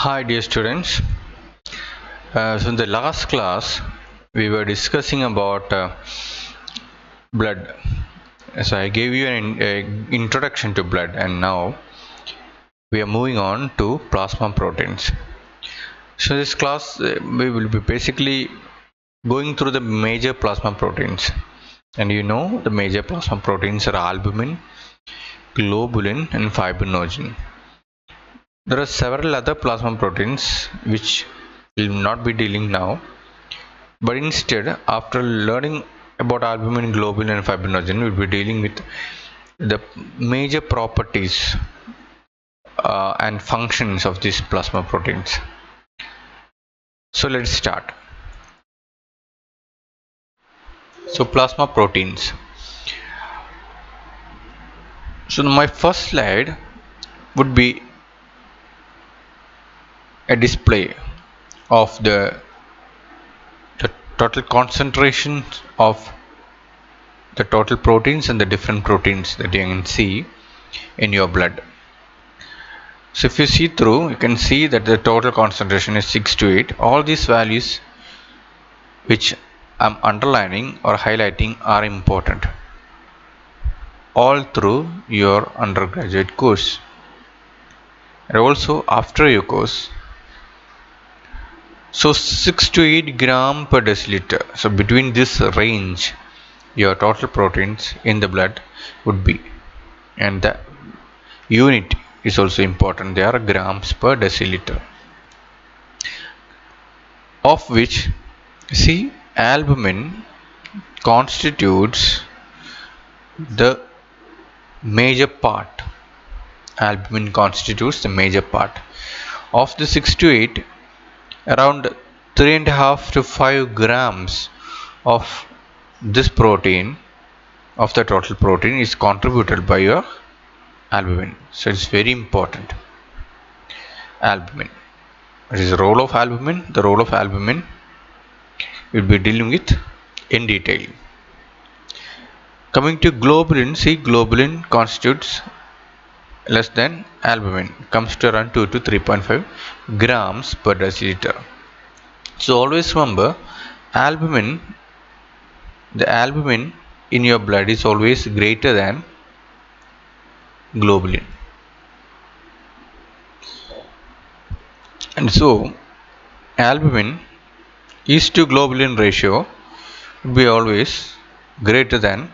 Hi dear students. So in the last class we were discussing about blood. So I gave you an introduction to blood, and now we are moving on to plasma proteins. So this class we will be basically going through the major plasma proteins, and you know the major plasma proteins are albumin, globulin and fibrinogen. There are several other plasma proteins which we will not be dealing now. But instead, after learning about albumin, globulin and fibrinogen, we'll be dealing with the major properties and functions of these plasma proteins. So let's start. So plasma proteins. So my first slide would be a display of the total concentration of the total proteins and the different proteins that you can see in your blood. So if you see through, you can see that the total concentration is 6 to 8. All these values which I'm underlining or highlighting are important all through your undergraduate course and also after your course. So 6 to 8 gram per deciliter. So between this range your total proteins in the blood would be, and the unit is also important. They are grams per deciliter, of which see albumin constitutes the major part. Albumin constitutes the major part of the 6 to 8. Around 3.5 to 5 grams of this protein, of the total protein, is contributed by your albumin. So it's very important. Albumin, what is the role of albumin? The role of albumin we'll be dealing with in detail. Coming to globulin, see globulin constitutes less than albumin, comes to around 2 to 3.5 grams per deciliter. So always remember, albumin, the albumin in your blood is always greater than globulin, and so albumin is to globulin ratio would be always greater than,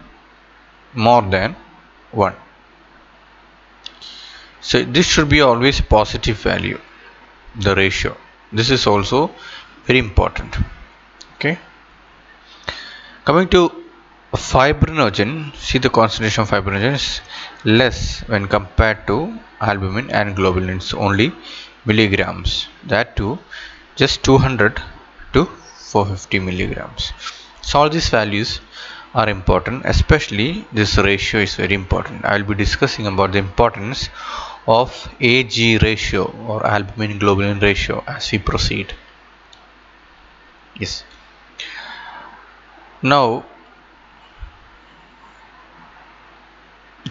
more than 1. So this should be always positive value, the ratio. This is also very important. Okay. Coming to fibrinogen, see the concentration of fibrinogen is less when compared to albumin and globulin. It's only milligrams. That too, just 200 to 450 milligrams. So all these values are important, especially this ratio is very important. I will be discussing about the importance of AG ratio or albumin globulin ratio as we proceed. Yes. Now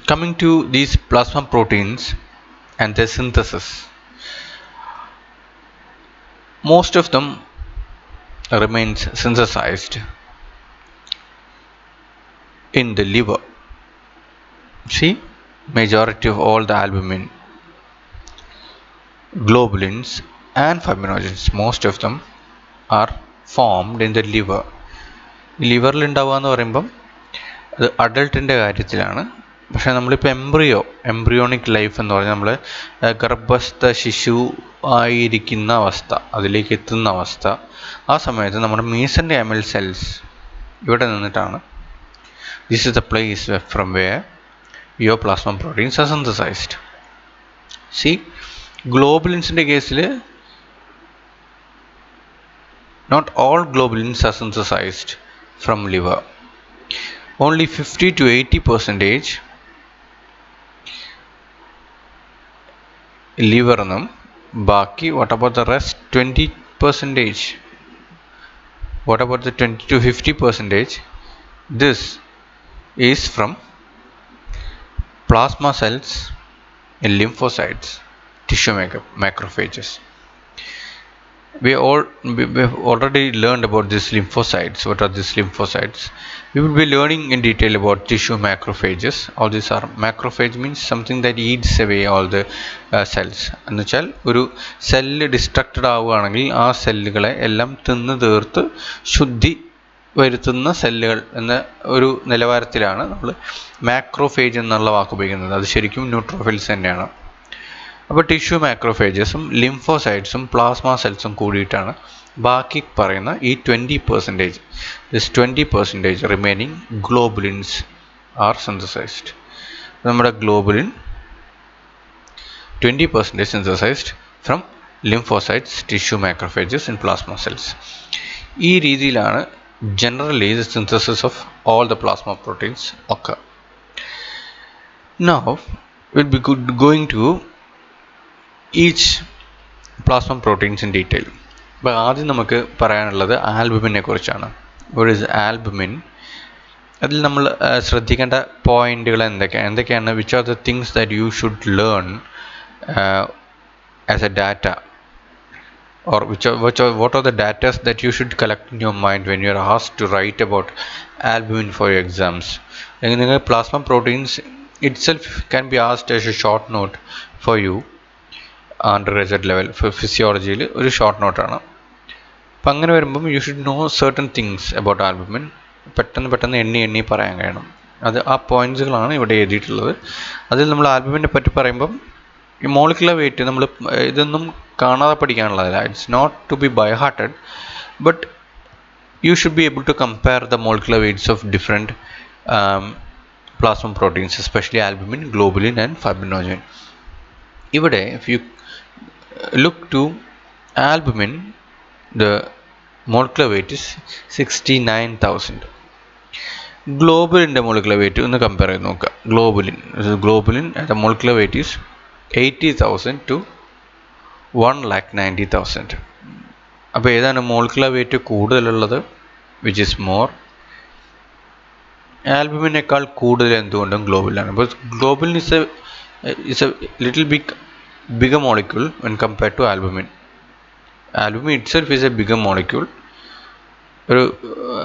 coming to these plasma proteins and their synthesis, most of them remains synthesized in the liver. See, majority of all the albumin, globulins and fibrinogens, most of them are formed in the liver. ലിവറിൽ ഉണ്ടാവുക എന്ന് പറയുമ്പം അത് അഡൾട്ടിൻ്റെ കാര്യത്തിലാണ്. പക്ഷേ നമ്മളിപ്പോൾ embryonic life എന്ന് പറഞ്ഞാൽ നമ്മൾ ഗർഭസ്ഥ ശിശു ആയിരിക്കുന്ന അവസ്ഥ, അതിലേക്ക് എത്തുന്ന അവസ്ഥ, ആ സമയത്ത് നമ്മുടെ മീസെൻ്റെമൽ സെൽസ് ഇവിടെ നിന്നിട്ടാണ്. This is the place from where your plasma proteins are synthesised. സി ഗ്ലോബുലിൻസിൻ്റെ കേസിൽ not all globulins are synthesized from liver. Only 50 to 80% liver annum, baki what about the rest 20%? What about the 20 to 50%? This is from plasma cells and lymphocytes, tissue macrophages. we've already learned about these lymphocytes. What are these lymphocytes? We will be learning in detail about tissue macrophages. All these are macrophage means something that eats away all the cells. എന്ന് വെച്ചാൽ ഒരു cell distracted ആവുകയാണെങ്കിൽ ആ സെല്ലുകളെ എല്ലാം തിന്ന് തീർത്ത് ശുദ്ധി വരുത്തുന്ന സെല്ലുകൾ എന്ന ഒരു നിലവാരത്തിലാണ് നമ്മൾ മാക്രോഫേജ് എന്നുള്ള വാക്ക് ഉപയോഗിക്കുന്നത്. അത് ശരിക്കും ന്യൂട്രോഫിൽസ് തന്നെയാണ്. അപ്പോൾ ടിഷ്യൂ മാക്രോഫേജസും ലിംഫോസൈറ്റ്സും പ്ലാസ്മ സെൽസും കൂടിയിട്ടാണ് ബാക്കി പറയുന്ന ഈ 20%, this 20% remaining globulins are synthesised. നമ്മുടെ globulin 20% synthesised from lymphocytes, tissue macrophages and plasma cells. ഈ രീതിയിലാണ് generally the synthesis of all the plasma proteins occur. Now we'll be going to each plasma proteins in detail. അപ്പോൾ ആദ്യം നമുക്ക് പറയാനുള്ളത് ആൽബുമിനെ കുറിച്ചാണ്. What is albumin? അതിൽ നമ്മൾ ശ്രദ്ധിക്കേണ്ട പോയിന്റുകൾ എന്തൊക്കെയാണ് which are the things that you should learn as A data, or what are the data that you should collect in your mind when you are asked to write about albumin for your exams. Plasma proteins itself can be asked as a short note for you undergraduate level for physiology ഒരു short നോട്ടാണ്. അപ്പം അങ്ങനെ വരുമ്പം you should know certain things about albumin. പെട്ടെന്ന് എണ്ണി പറയാൻ കഴിയണം. അത് ആ പോയിന്റ്സുകളാണ് ഇവിടെ എഴുതിയിട്ടുള്ളത്. അതിൽ നമ്മൾ ആൽബുമിനെ പറ്റി പറയുമ്പം ഈ മോളിക്കുലർ വെയിറ്റ് നമ്മൾ ഇതൊന്നും കാണാതെ പഠിക്കാനുള്ളതല്ല. It's not to be by hearted, but you should be able to compare the molecular weights of different plasma proteins, especially albumin, globulin and fibrinogen. ഇവിടെ if you look to albumin, the molecular weight is 69,000. ഗ്ലോബുലിൻ്റെ molecular weight ഒന്ന് compare ചെയ്ത് നോക്കുക. Globulin the molecular weight is 80,000 to 1,90,000. അപ്പോൾ ഏതാണ് molecular weight കൂടുതലുള്ളത്? Which is more? ആൽബുമിനേക്കാൾ കൂടുതൽ എന്തുകൊണ്ടും ഗ്ലോബുലിനാണ്. അപ്പോൾ globulin is a little bigger molecule when compared to albumin. Albumin itself is a bigger molecule.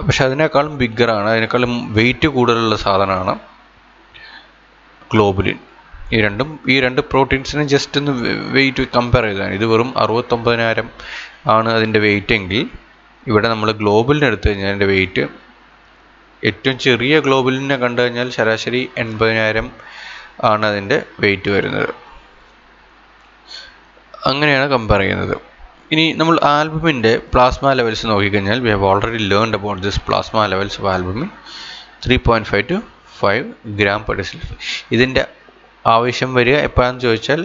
പക്ഷെ അതിനേക്കാളും ബിഗ്ഗറാണ്, അതിനേക്കാളും വെയിറ്റ് കൂടുതലുള്ള സാധനമാണ് ഗ്ലോബുലിൻ. ഈ രണ്ട് പ്രോട്ടീൻസിനെ ജസ്റ്റ് ഒന്ന് വെയിറ്റ് കമ്പയർ ചെയ്താണ്. ഇത് വെറും 69,000 ആണ് അതിൻ്റെ വെയിറ്റ് എങ്കിൽ ഇവിടെ നമ്മൾ ഗ്ലോബുലിനെ എടുത്തു കഴിഞ്ഞാൽ അതിൻ്റെ വെയിറ്റ്, ഏറ്റവും ചെറിയ ഗ്ലോബുലിനെ കണ്ടു കഴിഞ്ഞാൽ ശരാശരി 80,000 ആണ് അതിൻ്റെ വെയിറ്റ് വരുന്നത്. അങ്ങനെയാണ് കമ്പയർ ചെയ്യുന്നത്. ഇനി നമ്മൾ ആൽബുമിൻ്റെ പ്ലാസ്മ ലെവൽസ് നോക്കിക്കഴിഞ്ഞാൽ V have already learned about this plasma levels of albumin 3.5 to 5 gram per deciliter. ഇതിൻ്റെ ആവശ്യം വരിക എപ്പോഴാണെന്ന് ചോദിച്ചാൽ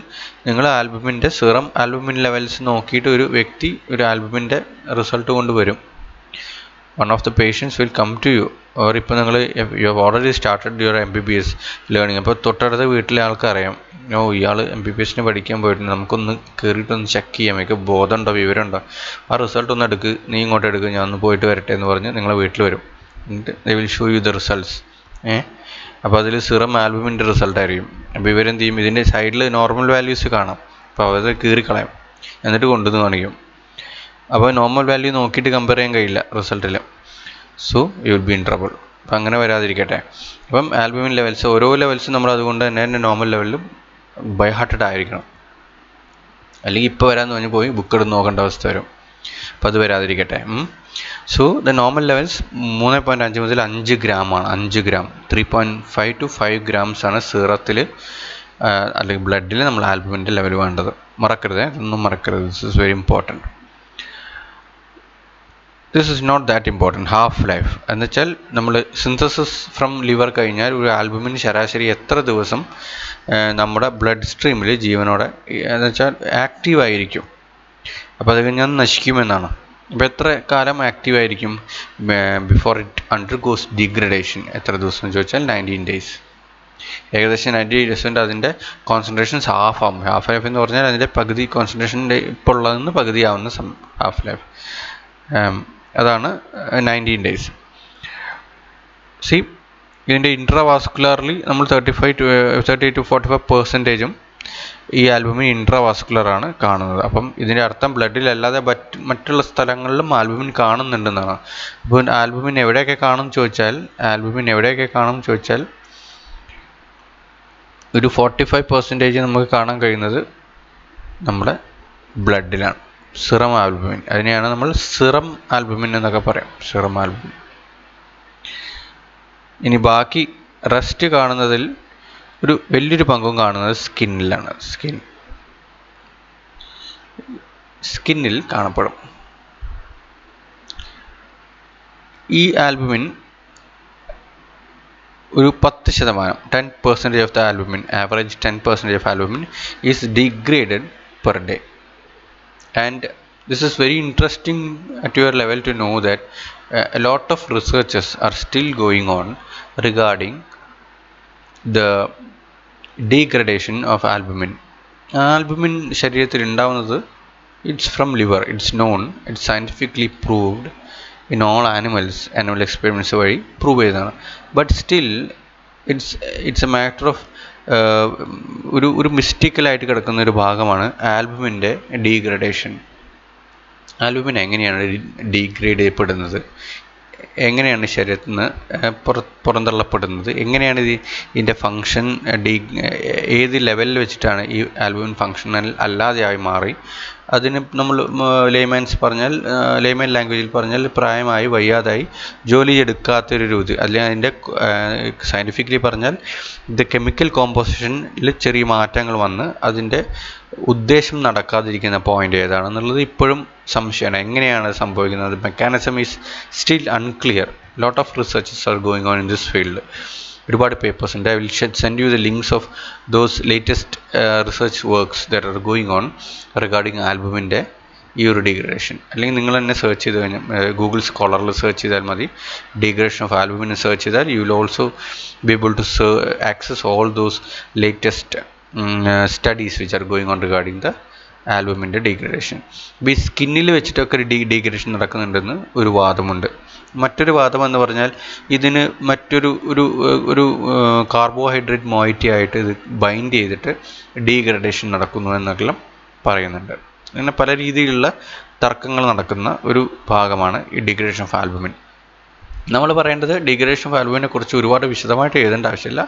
നിങ്ങൾ ആൽബുമിൻ്റെ സിറം ആൽബുമിൻ ലെവൽസ് നോക്കിയിട്ട് ഒരു വ്യക്തി ഒരു ആൽബുമിൻ്റെ റിസൾട്ട് കൊണ്ടുവരും. One of the patients will come to you, or ഇപ്പോൾ നിങ്ങൾ you have already started your MBBS learning. അപ്പോൾ തൊട്ടടുത്ത വീട്ടിലെ ആൾക്കറിയാം, ഇയാൾ MBBSന് പഠിക്കാൻ പോയിട്ടുണ്ട്, നമുക്കൊന്ന് കയറിയിട്ടൊന്ന് ചെക്ക് ചെയ്യാം, എനിക്ക് ബോധമുണ്ടോ വിവരമുണ്ടോ, ആ റിസൾട്ട് ഒന്ന് എടുക്ക്, നീ ഇങ്ങോട്ട് എടുക്കുക, ഞാൻ ഒന്ന് പോയിട്ട് വരട്ടെ എന്ന് പറഞ്ഞ് നിങ്ങളെ വീട്ടിൽ വരും. എന്നിട്ട് they will show you the results. അപ്പോൾ അതിൽ സിറം ആൽബുമിൻ്റെ റിസൾട്ടായിരിക്കും. അപ്പോൾ ഇവരെന്ത് ചെയ്യും, ഇതിൻ്റെ സൈഡിൽ നോർമൽ വാല്യൂസ് കാണാം, അപ്പോൾ അത് കീറിക്കളയും, എന്നിട്ട് കൊണ്ടുവന്ന് കാണിക്കും. അപ്പോൾ നോർമൽ വാല്യൂ നോക്കിയിട്ട് കമ്പയർ ചെയ്യാൻ കഴിയില്ല റിസൾട്ടിൽ. So you will be in trouble. അപ്പം അങ്ങനെ വരാതിരിക്കട്ടെ. അപ്പം ആൽബുമിൻ ലെവൽസ് ഓരോ ലെവൽസും നമ്മൾ അതുകൊണ്ട് തന്നെ നോർമൽ ലെവലിലും ബൈ ഹാർട്ടഡ് ആയിരിക്കണം. അല്ലെങ്കിൽ ഇപ്പോൾ വരാമെന്ന് പറഞ്ഞ് പോയി ബുക്ക് എടുത്ത് നോക്കേണ്ട അവസ്ഥ വരും. അപ്പോൾ അത് വരാതിരിക്കട്ടെ. സോ ദ നോർമൽ ലെവൽസ് 3.5 മുതൽ 5 ഗ്രാമാണ്. 5 ഗ്രാം 3.5 to 5 grams ആണ് സീറത്തിൽ അല്ലെങ്കിൽ ബ്ലഡിൽ നമ്മൾ ആൽബുമിൻ്റെ ലെവൽ വേണ്ടത്. മറക്കരുത്, ഇതൊന്നും മറക്കരുത്. This is very important. This is not that important. Half life എന്ന് വെച്ചാൽ നമ്മൾ സിന്തസിസ് ഫ്രം ലിവർ കഴിഞ്ഞാൽ ഒരു ആൽബുമിന് ശരാശരി എത്ര ദിവസം നമ്മുടെ ബ്ലഡ് സ്ട്രീമിൽ ജീവനോടെ എന്ന് വെച്ചാൽ ആക്റ്റീവായിരിക്കും. അപ്പോൾ അത് കഴിഞ്ഞാൽ നശിക്കുമെന്നാണ്. അപ്പോൾ എത്ര കാലം ആക്റ്റീവായിരിക്കും ബിഫോർ ഇറ്റ് അണ്ടർഗോസ് ഡിഗ്രഡേഷൻ? എത്ര ദിവസം എന്ന് ചോദിച്ചാൽ 19 days. ഏകദേശം 90% അതിൻ്റെ കോൺസെൻട്രേഷൻസ് ഹാഫ് ആവും. ഹാഫ് ലൈഫ് എന്ന് പറഞ്ഞാൽ അതിൻ്റെ പകുതി കോൺസെൻട്രേഷൻ്റെ ഇപ്പോൾ ഉള്ളതെന്ന് പകുതിയാവുന്ന ഹാഫ് ലൈഫ്. അതാണ് 19 days. സി ഇതിൻ്റെ ഇൻട്രാവാസ്കുലർലി നമ്മൾ 30 to 45% ഈ ആൽബുമിൻ ഇൻട്രാവാസ്കുലർ ആണ് കാണുന്നത്. അപ്പം ഇതിൻ്റെ അർത്ഥം ബ്ലഡിലല്ലാതെ മറ്റുള്ള സ്ഥലങ്ങളിലും ആൽബുമിൻ കാണുന്നുണ്ടെന്നാണ്. അപ്പോൾ ആൽബുമിൻ എവിടെയൊക്കെ കാണും ചോദിച്ചാൽ ഒരു 45% നമുക്ക് കാണാൻ കഴിയുന്നത് നമ്മുടെ ബ്ലഡിലാണ്, സിറം ആൽബുമിൻ. അതിനെയാണ് നമ്മൾ സിറം ആൽബുമിൻ എന്നൊക്കെ പറയാം, സിറം ആൽബുമിൻ. ഇനി ബാക്കി റെസ്റ്റ് കാണുന്നതിൽ ഒരു വലിയൊരു പങ്കും കാണുന്നത് സ്കിന്നിലാണ്. സ്കിന്നിൽ കാണപ്പെടും. ഈ ആൽബുമിൻ ഒരു 10%, 10% of the albumin, average 10% of albumin is degraded per day. And this is very interesting at your level to know that a lot of researches are still going on regarding the degradation of albumin. Albumin ശരീരത്തിൽ ഉണ്ടാവുന്നത് it's from liver. It's known, it's scientifically proved in all animal experiments വഴി prove ചെയ്തതാണ്. But still it's A matter of ഒരു മിസ്റ്റേക്കലായിട്ട് കിടക്കുന്ന ഒരു ഭാഗമാണ് ആൽബുമിൻ്റെ degradation. Albumin എങ്ങനെയാണ് degrade ചെയ്യപ്പെടുന്നത്, എങ്ങനെയാണ് ശരീരത്തിൽ നിന്ന് പുറന്തള്ളപ്പെടുന്നത്, എങ്ങനെയാണ് ഇതിൻ്റെ ഫങ്ഷൻ ഏത് ലെവലിൽ വെച്ചിട്ടാണ് ഈ ആൽബുമിൻ ഫങ്ഷണൽ അല്ലാതെയായി മാറി. അതിന് നമ്മൾ ലേമൻ ലാംഗ്വേജിൽ പറഞ്ഞാൽ പ്രായമായി വയ്യാതായി ജോലി എടുക്കാത്തൊരു രീതി, അല്ലെങ്കിൽ അതിൻ്റെ സയൻറ്റിഫിക്കലി പറഞ്ഞാൽ ഇത് കെമിക്കൽ കോമ്പോസിഷനിൽ ചെറിയ മാറ്റങ്ങൾ വന്ന് അതിൻ്റെ ഉദ്ദേശം നടക്കാതിരിക്കുന്ന പോയിന്റ് ഏതാണെന്നുള്ളത് ഇപ്പോഴും സംശയമാണ്. എങ്ങനെയാണ് സംഭവിക്കുന്നത്? Mechanism is still unclear. Lot of researches are going on in this field. ഒരുപാട് പേപ്പേഴ്സ് ഉണ്ട്. I will send you the links of those latest research works that are going on regarding ആൽബുമിൻ്റെ ഈ ഒരു degradation. അല്ലെങ്കിൽ നിങ്ങൾ തന്നെ search ചെയ്ത് കഴിഞ്ഞാൽ ഗൂഗിൾ സ്കോളറിൽ സെർച്ച് ചെയ്താൽ മതി, ഡീഗ്രഡേഷൻ ഓഫ് ആൽബുമിൻ സെർച്ച് ചെയ്താൽ you will also be able to access all those latest studies which are going on regarding the ആൽബുമിൻ്റെ ഡീഗ്രഡേഷൻ. ഈ സ്കിന്നിൽ വെച്ചിട്ടൊക്കെ ഒരു ഡീഗ്രഡേഷൻ നടക്കുന്നുണ്ടെന്ന് ഒരു വാദമുണ്ട്. മറ്റൊരു വാദം എന്ന് പറഞ്ഞാൽ ഇതിന് ഒരു കാർബോഹൈഡ്രേറ്റ് മോയിറ്റി ആയിട്ട് ഇത് ബൈൻഡ് ചെയ്തിട്ട് ഡീഗ്രഡേഷൻ നടക്കുന്നു എന്നെല്ലാം പറയുന്നുണ്ട്. അങ്ങനെ പല രീതിയിലുള്ള തർക്കങ്ങൾ നടക്കുന്ന ഒരു ഭാഗമാണ് ഈ ഡീഗ്രഡേഷൻ ഓഫ് ആൽബുമിൻ. നമ്മൾ പറയേണ്ടത് ഡീഗ്രഡേഷൻ ഓഫ് ആൽബുമിനെ കുറിച്ച് ഒരുപാട് വിശദമായിട്ട് എഴുതേണ്ട ആവശ്യമില്ല.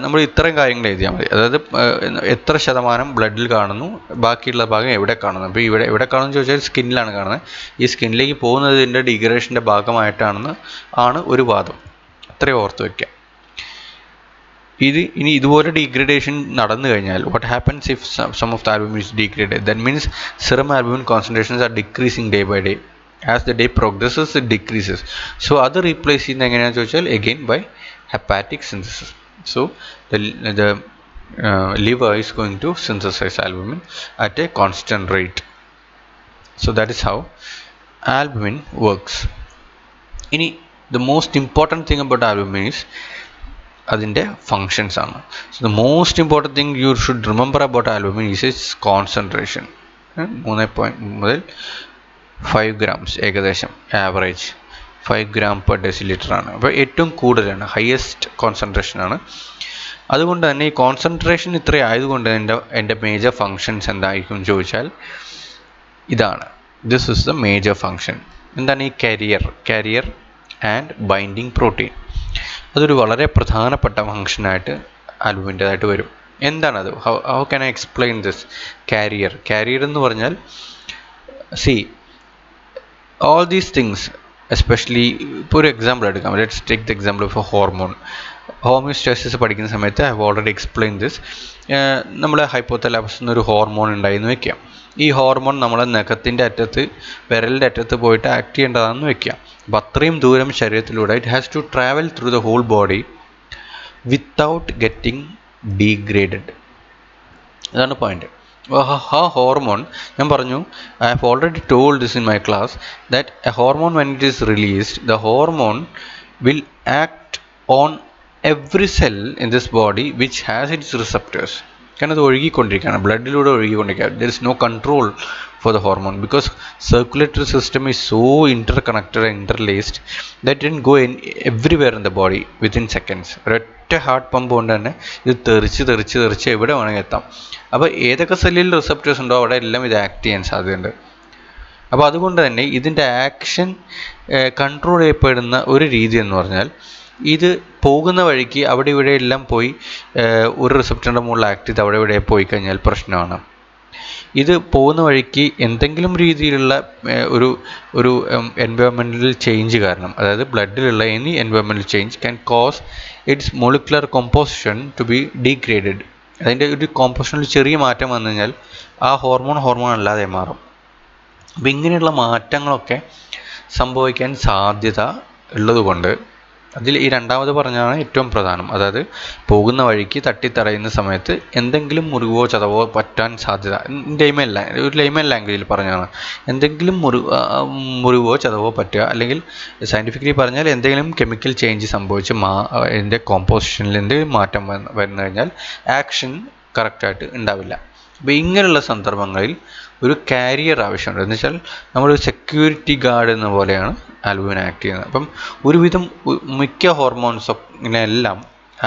നമ്മൾ ഇത്രയും കാര്യങ്ങൾ എഴുതിയാൽ മതി. അതായത് എത്ര ശതമാനം ബ്ലഡിൽ കാണുന്നു, ബാക്കിയുള്ള ഭാഗം എവിടെ കാണുന്നു. അപ്പോൾ എവിടെ കാണുന്നു ചോദിച്ചാൽ സ്കിന്നിലാണ് കാണുന്നത്. ഈ സ്കിന്നിലേക്ക് പോകുന്നത് ഇതിൻ്റെ ഡീഗ്രഡേഷൻ്റെ ഭാഗമായിട്ടാണ് ഒരു വാദം. അത്രയും ഓർത്ത് വയ്ക്കുക. ഇനി ഇതുപോലെ ഡീഗ്രഡേഷൻ നടന്നു കഴിഞ്ഞാൽ what happens if some of the albumin is degraded? That means serum albumin concentrations are decreasing day by day. As the day progresses, it decreases. So അത് റീപ്ലേസ് ചെയ്യുന്നത് എങ്ങനെയാണെന്ന് ചോദിച്ചാൽ again by hepatic synthesis. So the liver is going to synthesize albumin at a constant rate. So that is how albumin works. ഇനി the most important thing about albumin is അതിൻ്റെ functions ആണ്. So the most important thing you should remember about albumin is its concentration. 3 മുതൽ 5 grams ഏകദേശം average 5 gram per deciliter ആണ്. അപ്പോൾ ഏറ്റവും കൂടുതലാണ്, highest കോൺസെൻട്രേഷനാണ്. അതുകൊണ്ട് തന്നെ ഈ കോൺസെൻട്രേഷൻ ഇത്ര ആയതുകൊണ്ട് എൻ്റെ മേജർ ഫങ്ഷൻസ് എന്തായിരിക്കും ചോദിച്ചാൽ ഇതാണ്. This is the major function. എന്താണ് ഈ കാരിയർ ആൻഡ് ബൈൻഡിങ് പ്രോട്ടീൻ? അതൊരു വളരെ പ്രധാനപ്പെട്ട ഫങ്ഷനായിട്ട് ആൽബുമിൻ്റെതായിട്ട് വരും. എന്താണത്? How can I explain this? Carrier എന്ന് പറഞ്ഞാൽ all these things, especially ഇപ്പോൾ ഒരു എക്സാമ്പിൾ എടുക്കാം. Let's take the example of A hormone. Homeostasis പഠിക്കുന്ന സമയത്ത് I have already explain this. നമ്മളെ ഹൈപ്പോതലാമസ് എന്നൊരു ഹോർമോൺ ഉണ്ടായിന്ന് വെക്കാം. ഈ ഹോർമോൺ നമ്മളെ വിരലിൻ്റെ അറ്റത്ത് പോയിട്ട് ആക്ട് ചെയ്യേണ്ടതാണെന്ന് വെക്കാം. അപ്പോൾ അത്രയും ദൂരം ശരീരത്തിലൂടെ it has to travel through the whole body without getting degraded. അതാണ് പോയിന്റ്. ആ ഹോർമോൺ ഞാൻ പറഞ്ഞു, I have already told this in my class that a hormone when it is released the hormone will act on every cell in this body which has its receptors. കാരണം അത് ഒഴുകിക്കൊണ്ടിരിക്കുകയാണ്, ബ്ലഡിലൂടെ ഒഴുകിക്കൊണ്ടിരിക്കുകയാണ്. There is no control for the hormone because circulatory system is so interconnected and interlaced that it can go in everywhere in the body within seconds. ഒറ്റ heart pump കൊണ്ട് തന്നെ ഇത് തെറിച്ച് എവിടെ വേണമെങ്കിൽ എത്താം. അപ്പോൾ ഏതൊക്കെ സെല്ലിൽ റിസപ്റ്റേഴ്സ് ഉണ്ടോ അവിടെ എല്ലാം ഇത് ആക്ട് ചെയ്യാൻ സാധ്യതയുണ്ട്. അപ്പോൾ അതുകൊണ്ട് തന്നെ ഇതിൻ്റെ ആക്ഷൻ കൺട്രോൾ ചെയ്യപ്പെടുന്ന ഒരു രീതി എന്ന് പറഞ്ഞാൽ ഇത് പോകുന്ന വഴിക്ക് അവിടെ ഇവിടെ എല്ലാം പോയി ഒരു റിസപ്റ്ററിൻ്റെ മുകളിൽ ആക്ട് ചെയ്ത് അവിടെ ഇവിടെ പോയി കഴിഞ്ഞാൽ പ്രശ്നമാണ്. ഇത് പോകുന്ന വഴിക്ക് എന്തെങ്കിലും രീതിയിലുള്ള ഒരു എൻവയോൺമെൻറ്റൽ ചേഞ്ച് കാരണം, അതായത് ബ്ലഡിലുള്ള any environmental change can cause its molecular composition to be degraded. അതിൻ്റെ ഒരു കോമ്പോസിഷനിൽ ചെറിയ മാറ്റം വന്നു കഴിഞ്ഞാൽ ആ ഹോർമോൺ അല്ലാതെ മാറും. അപ്പം ഇങ്ങനെയുള്ള മാറ്റങ്ങളൊക്കെ സംഭവിക്കാൻ സാധ്യത ഉള്ളതുകൊണ്ട് അതിൽ ഈ രണ്ടാമത് പറഞ്ഞാണ് ഏറ്റവും പ്രധാനം. അതായത് പോകുന്ന വഴിക്ക് തട്ടിത്തടയുന്ന സമയത്ത് എന്തെങ്കിലും മുറിവോ ചതവോ പറ്റാൻ സാധ്യത, ലൈമൻ ലാംഗ്വേജിൽ പറഞ്ഞാണ് എന്തെങ്കിലും മുറിവോ ചതവോ പറ്റുക, അല്ലെങ്കിൽ സയൻറ്റിഫിക്കലി പറഞ്ഞാൽ എന്തെങ്കിലും കെമിക്കൽ ചേഞ്ച് സംഭവിച്ച് അതിൻ്റെ കോമ്പോസിഷനിൽ എന്തെങ്കിലും മാറ്റം വന്നു കഴിഞ്ഞാൽ ആക്ഷൻ കറക്റ്റായിട്ട് ഉണ്ടാവില്ല. അപ്പോൾ ഇങ്ങനെയുള്ള സന്ദർഭങ്ങളിൽ ഒരു കാരിയർ ആവശ്യമുണ്ട്. എന്ന് വെച്ചാൽ നമ്മളൊരു സെക്യൂരിറ്റി ഗാർഡ് എന്ന പോലെയാണ് ആൽബുമിൻ ആക്ട് ചെയ്യുന്നത്. അപ്പം ഒരുവിധം മിക്ക ഹോർമോൺസിനെല്ലാം